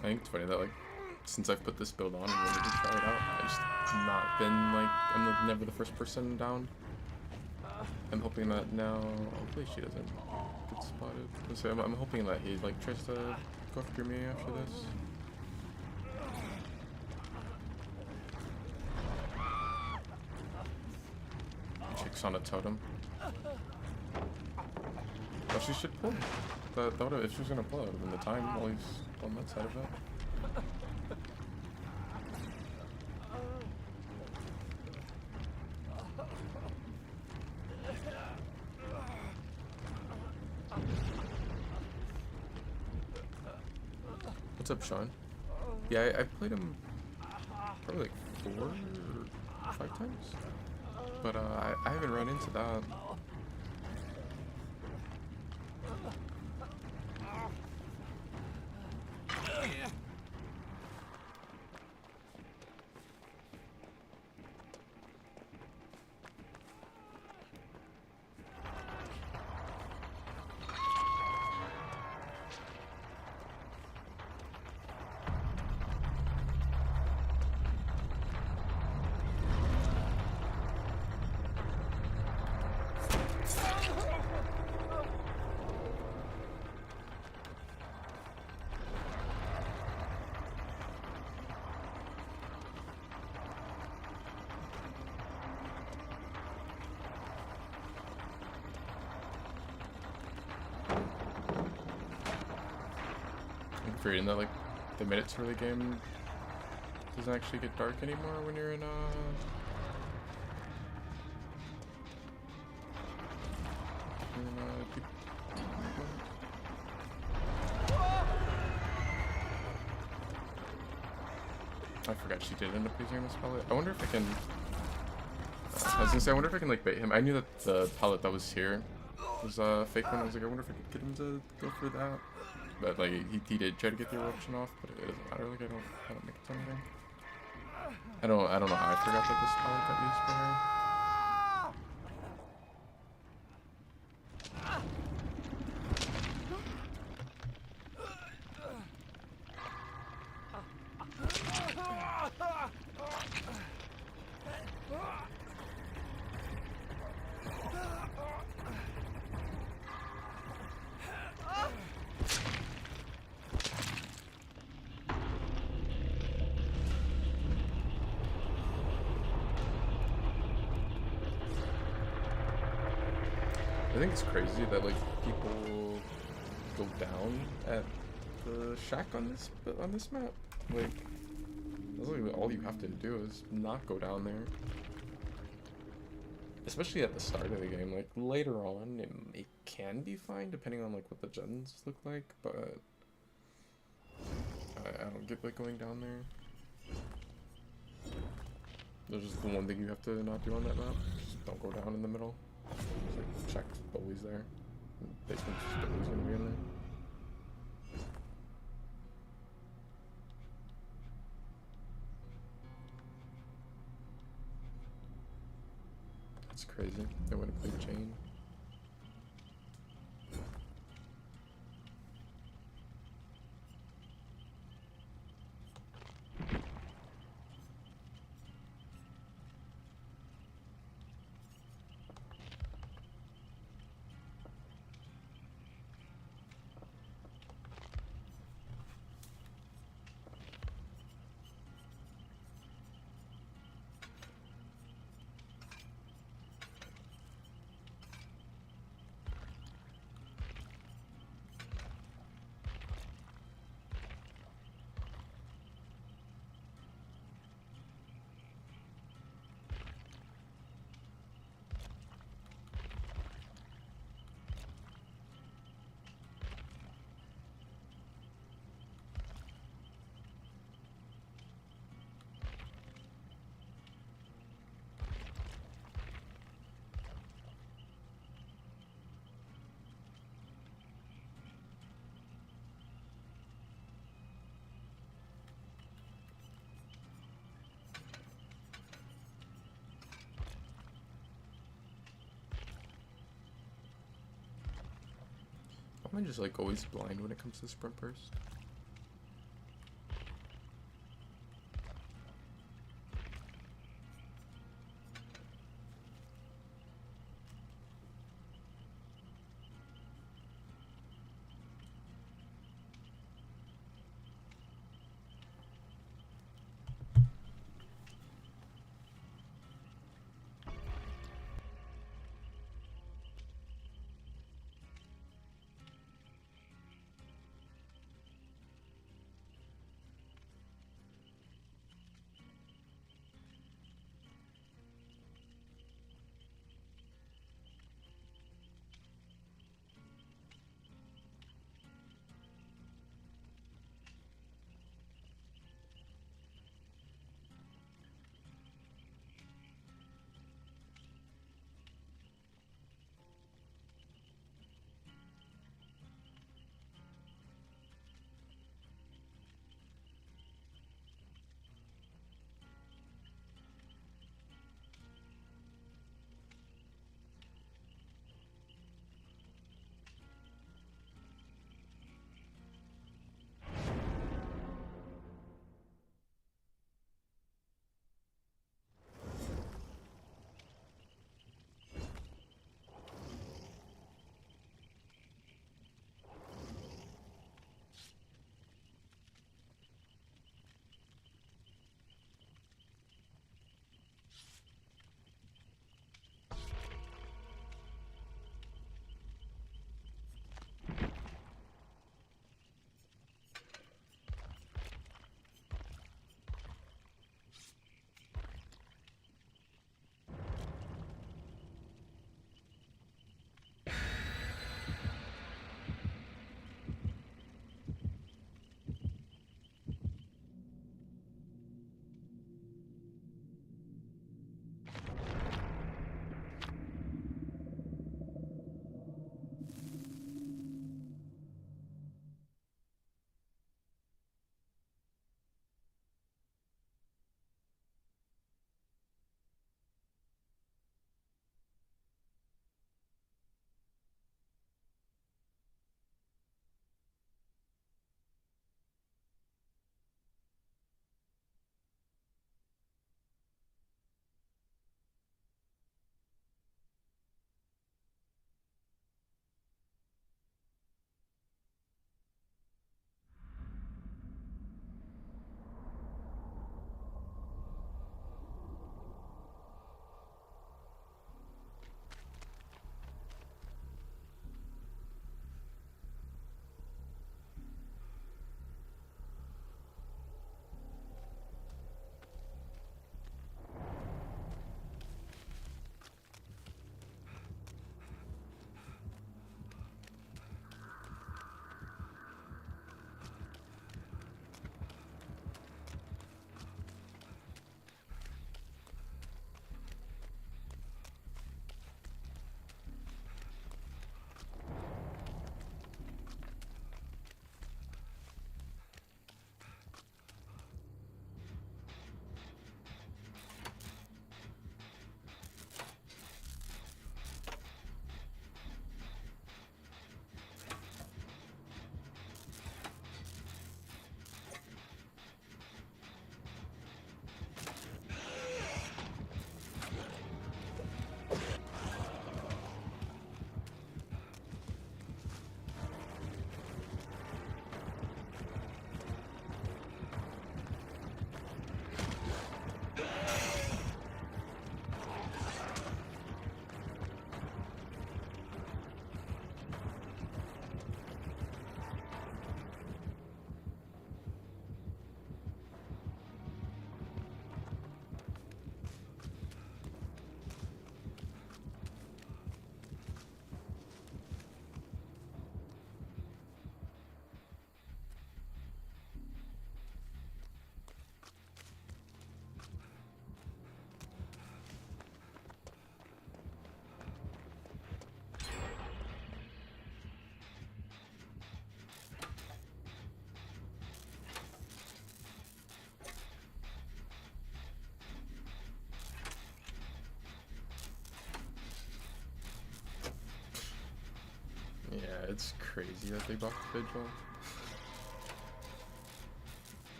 S1: I think it's funny that like since I've put this build on and wanted to try it out, I just not been like I'm like, never the first person down. I'm hoping that now hopefully she doesn't get spotted. So I'm hoping that he like tries to go after me after this. Chick's on a totem. Oh, she should pull. That would if she was gonna pull, it would have been the time while he's on that side of it. What's up, Sean? Yeah, I played him probably like 4 or 5 times, but I haven't run into that. Reading that like the minutes for the game doesn't actually get dark anymore when you're in I forgot she did end up using this palette. I wonder if I can I was gonna say I wonder if I can like bait him. I knew that the palette that was here was a fake one. I was like I wonder if I could get him to go for that. But like he did try to get the eruption off, but it doesn't matter. Like I don't make it to anything. I don't know how I forgot that this palette got used for her. I think it's crazy that like people go down at the shack on this map. Like that's literally all you have to do is not go down there. Especially at the start of the game. Like later on, it can be fine depending on like what the gens look like, but I don't get like going down there. There's just the one thing you have to not do on that map. Just don't go down in the middle. Like, check's always there. Basement's just always gonna be in there. That's crazy. I would have played Chain. Am I just like always blind when it comes to sprint burst? It's crazy that they buffed Vigil.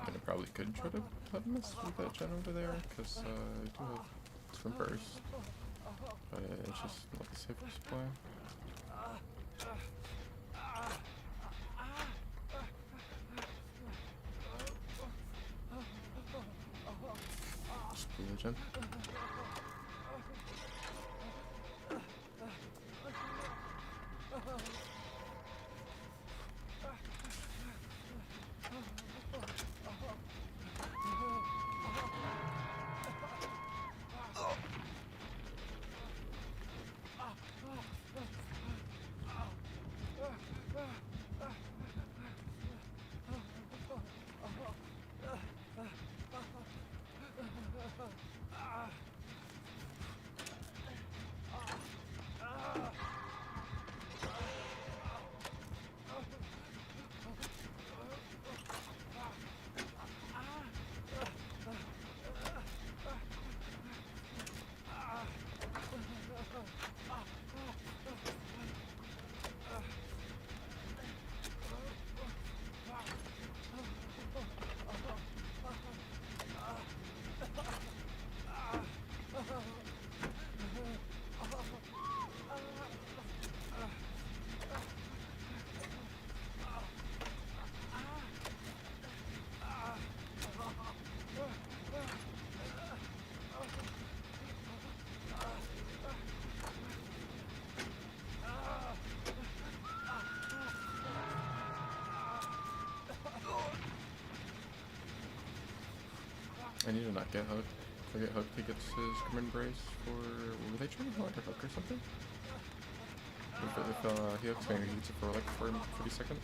S1: And I probably could try to mess with that gen over there, because I do have swim burst, but it's just not the safest play. Just blue the gen. I need to not get hooked. If I get hooked, he gets his command brace for... Were they trying to go under hook or something? If he hooks me, he gets it for like 40 seconds.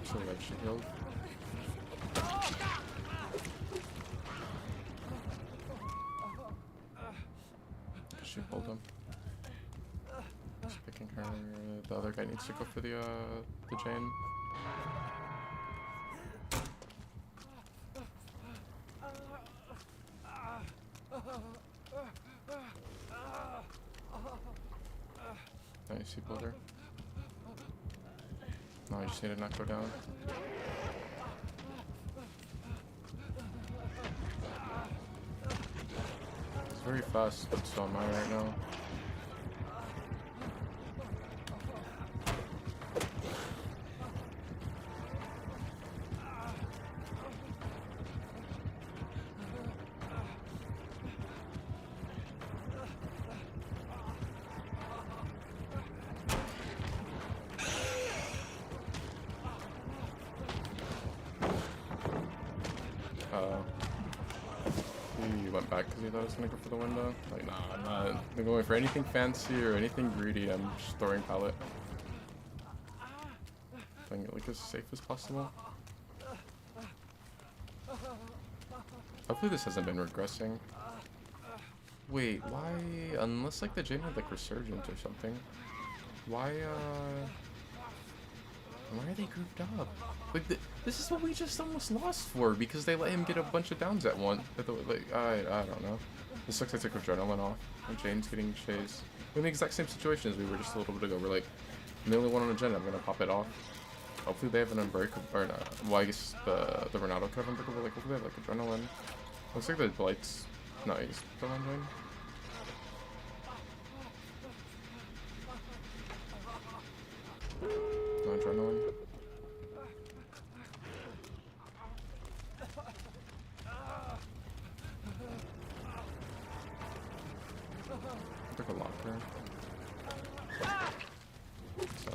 S1: So that should heal. She pulled him. Just picking her the other guy needs to go for the Jane. Nice, he pulled her. No, I just need to not go down. It's very fast, but so am I right now. He went back because he thought I was gonna go for the window. Like, nah, I'm not going for anything fancy or anything greedy. I'm just throwing pallet. Playing it like as safe as possible. Hopefully this hasn't been regressing. Wait, why? Unless like the Jane had like resurgence or something. Why are they grouped up? Like, this is what we just almost lost for because they let him get a bunch of downs at once. Like, I don't know. This looks like I took adrenaline off. And Jane's getting chased. We're in the exact same situation as we were just a little bit ago. We're like, I'm the only one on agenda. I'm gonna pop it off. Hopefully they have an unbreakable, or not. Well, I guess the Renato could have unbreakable. Like, hopefully they have like adrenaline. Looks like the Blight's nice. Still on Jane. No adrenaline. Took a locker. So I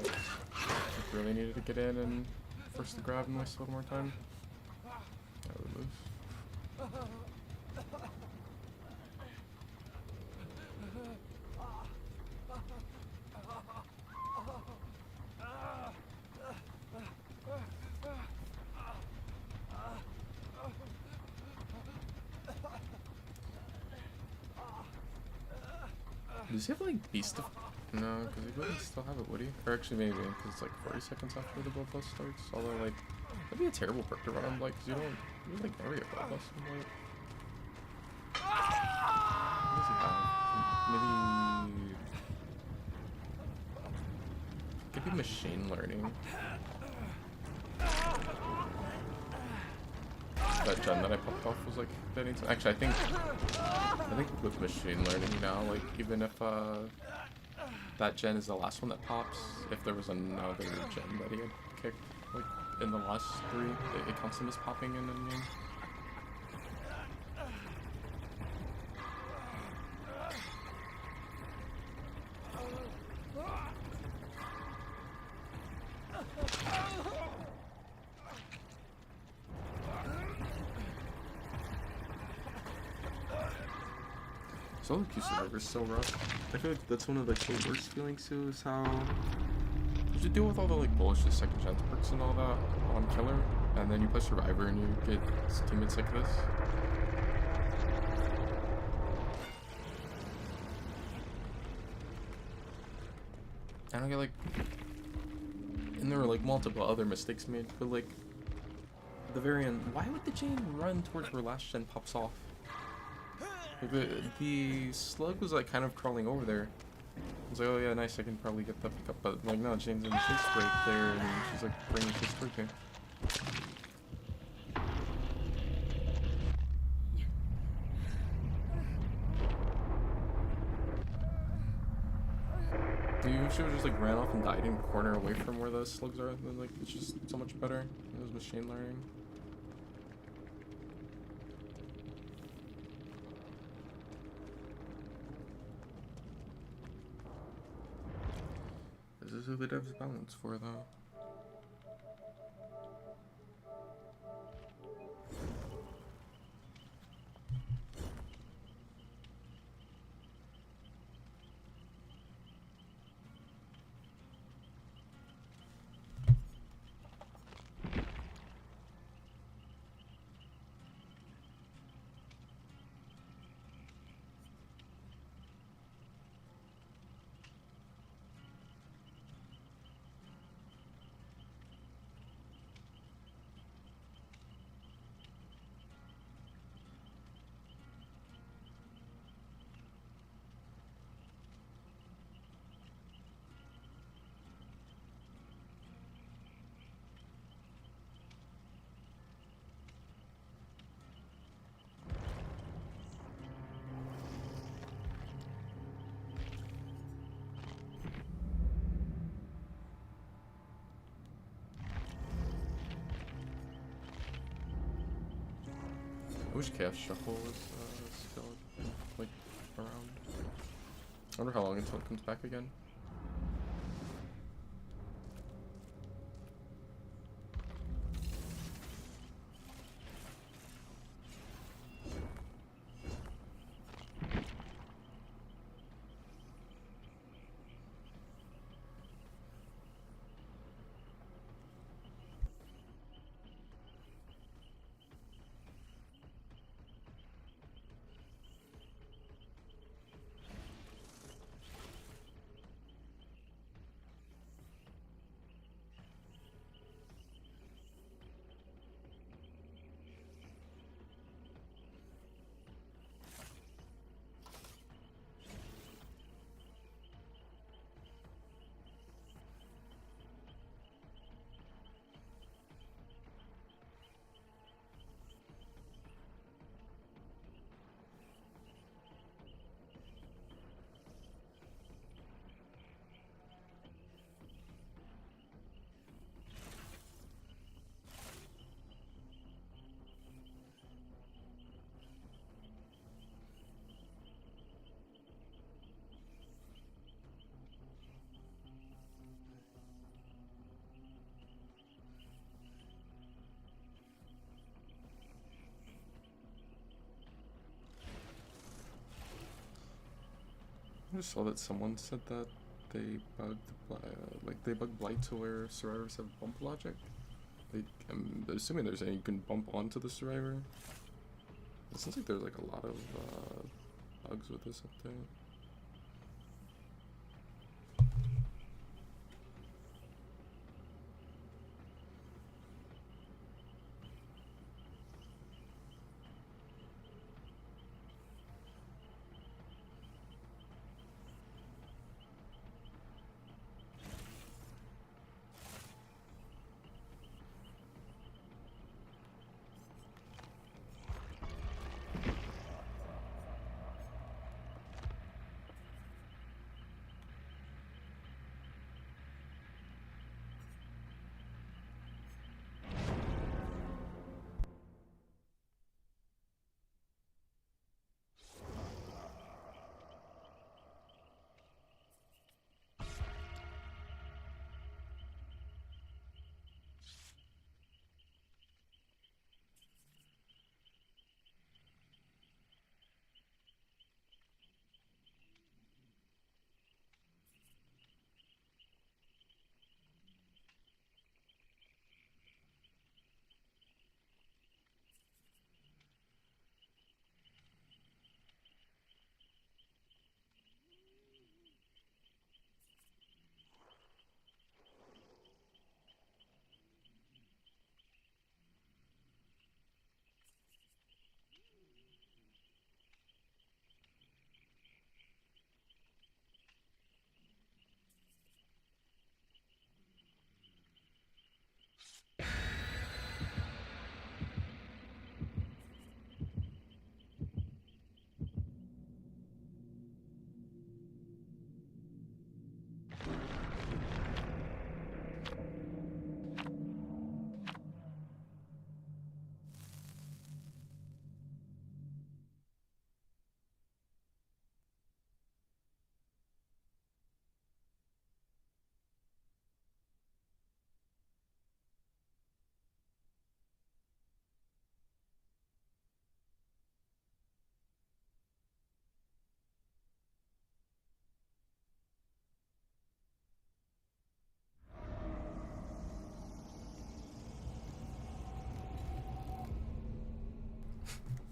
S1: really needed to get in and force the grab and waste a little more time. I would lose. Does he have like beast of... No, because he wouldn't still have it, would he? Or actually maybe, because it's like 40 seconds after the bloodlust starts. Although like, that'd be a terrible perk to run on Blight, because you like never get bloodlust in Blight. What does he have? Maybe... Could be machine learning. That gem that I popped off was like getting some... Actually, I think with machine learning now, like even if that gen is the last one that pops, if there was another gen that he had kicked like in the last 3, it counts them as popping in the game. Solo queue survivor is so rough. I feel like that's one of like the worst feelings too, is how you have to deal with all the like bullshit second gen perks and all that on killer, and then you play survivor and you get teammates like this. I don't get like, and there were like multiple other mistakes made, but like at the very end, why would the Jane run towards where last gen pops off? Like the slug was like kind of crawling over there. I was like, oh yeah, nice, I can probably get the pickup, but like no, Jane's in chase break there, and she's like bringing chase break here. You should have just like ran off and died in a corner away from where the slugs are, and then like it's just so much better. It was machine learning. This is who the devs balance for, though. I wish Chaos Shuffle was still like around. I wonder how long until it comes back again. I just saw that someone said that they bugged, they bugged Blight to where survivors have bump logic. I'm assuming there's any you can bump onto the survivor. It seems like there's like a lot of bugs with this update.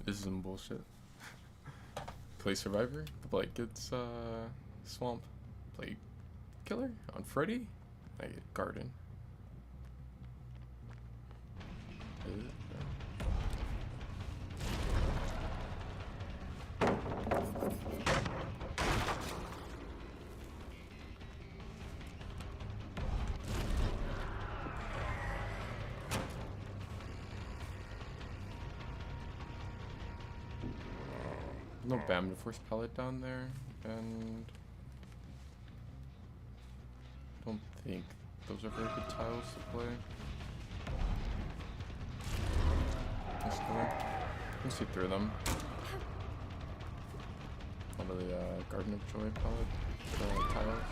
S1: This is some bullshit. Play Survivor, the Blight gets Swamp. Play Killer on Freddy, I get Garden. No BAM to force pallet down there, and I don't think those are very good tiles to play. Let's go. can see through them. One of the Garden of Joy palette tiles.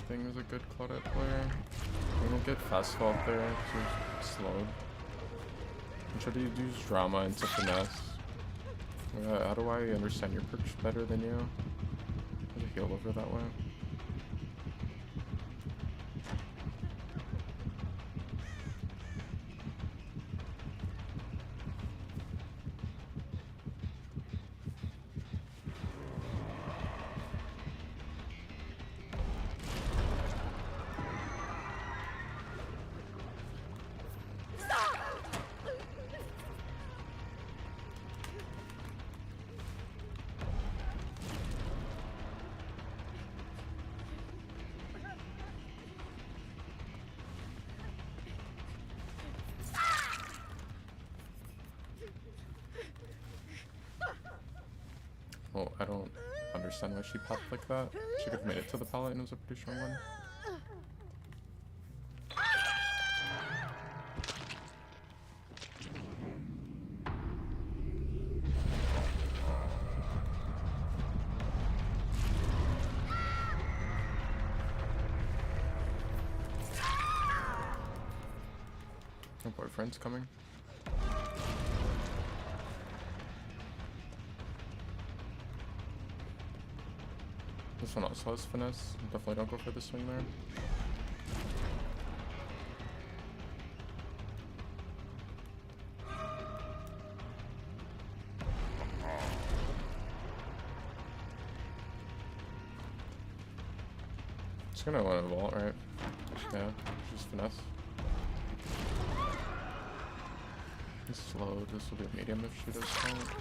S1: Thing is a good Claudette player. We don't get fast fall up there because we're slowed. I'm trying to use drama into finesse. How do I understand your perks better than you? There's a heal over that way. Well, I don't understand why she popped like that. She could have made it to the pallet and it was a pretty strong one. My boyfriend's coming. This one also has finesse. Definitely don't go for the swing there. Just gonna want to vault, right? Yeah, just finesse. He's slow. This will be a medium if she does vault.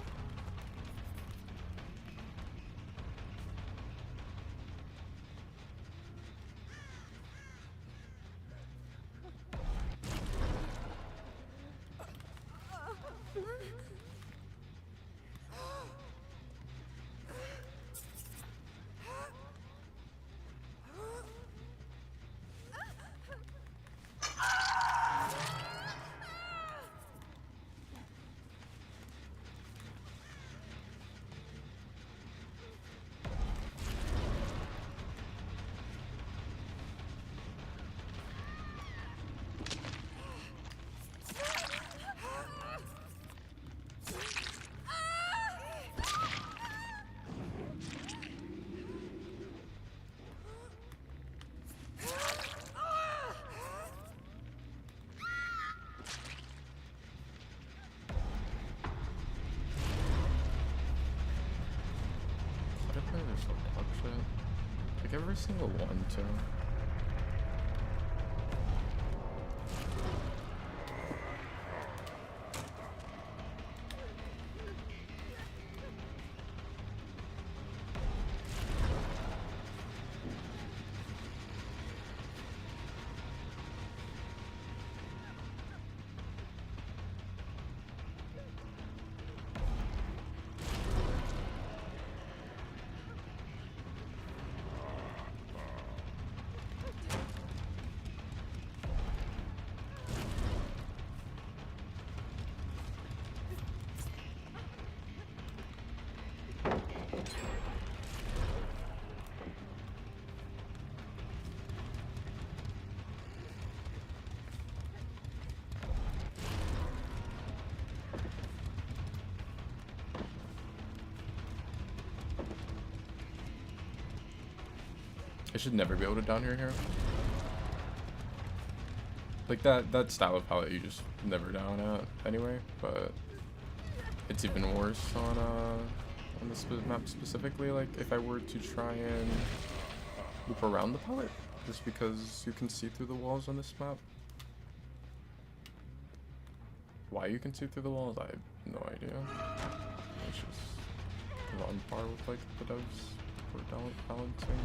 S1: Like every single one too. I should never be able to down here. Like that style of palette you just never down at anyway, but it's even worse on this map specifically. Like if I were to try and loop around the palette, just because you can see through the walls on this map. Why you can see through the walls, I have no idea. It's just on par with like the devs for balancing.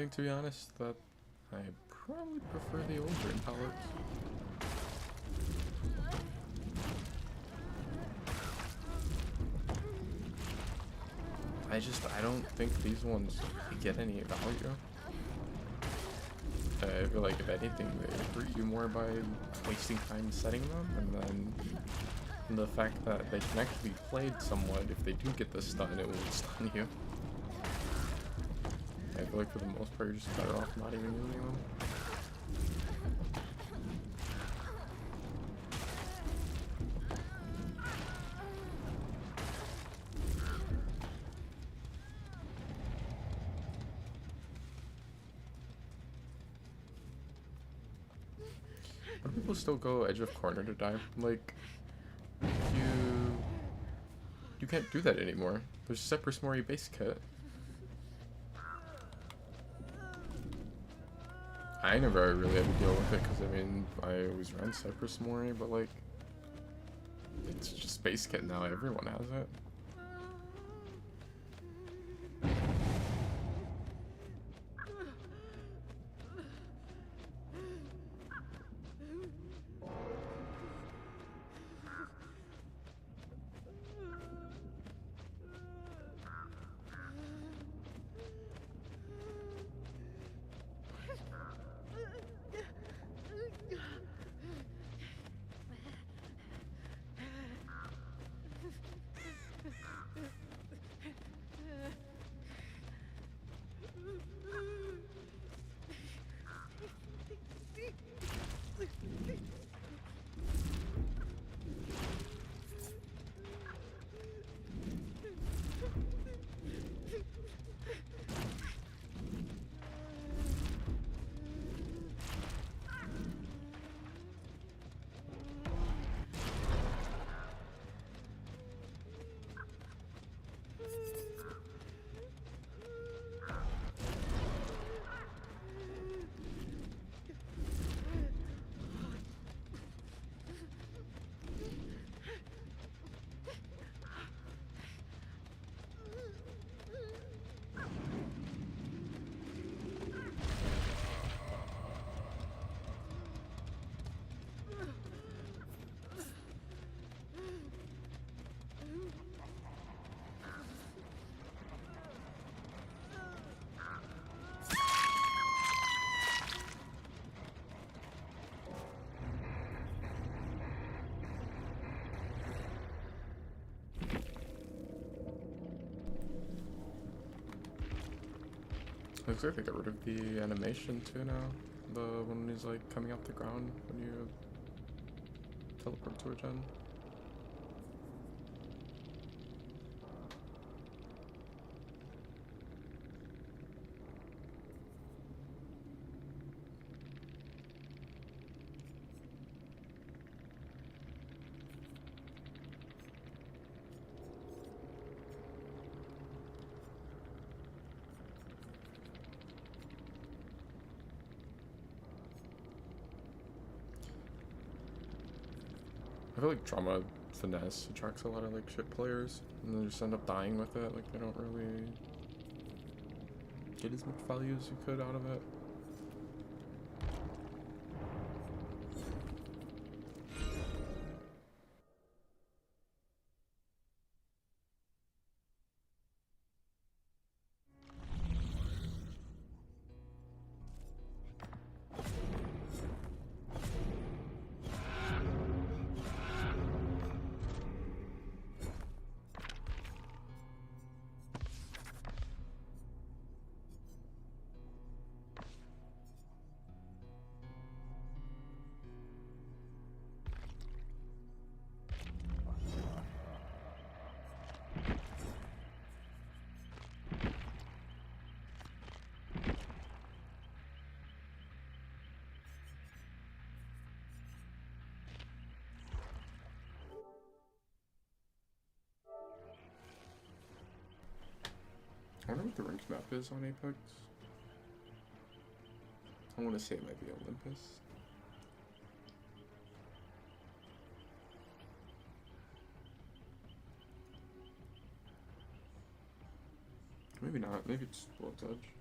S1: think, to be honest, that I probably prefer the old drain palettes. I don't think these ones get any value. I feel like if anything, they hurt you more by wasting time setting them, and then the fact that they can actually be played somewhat. If they do get the stun, it will stun you. I feel like for the most part, you're just better off not even using them. Why do people still go edge of corner to die? Like, you can't do that anymore. There's Cypress Mori base kit. I never really had to deal with it because I mean I always ran Cypress Mori, but like it's just base kit now. Everyone has it. Looks like they got rid of the animation too now. The one he's like coming off the ground when you teleport to a gen. I feel like Trauma Finesse attracts a lot of like shit players, and then just end up dying with it. Like they don't really get as much value as you could out of it. I wonder what the ranked map is on Apex. I want to say it might be Olympus. Maybe not. Maybe it's World's Edge.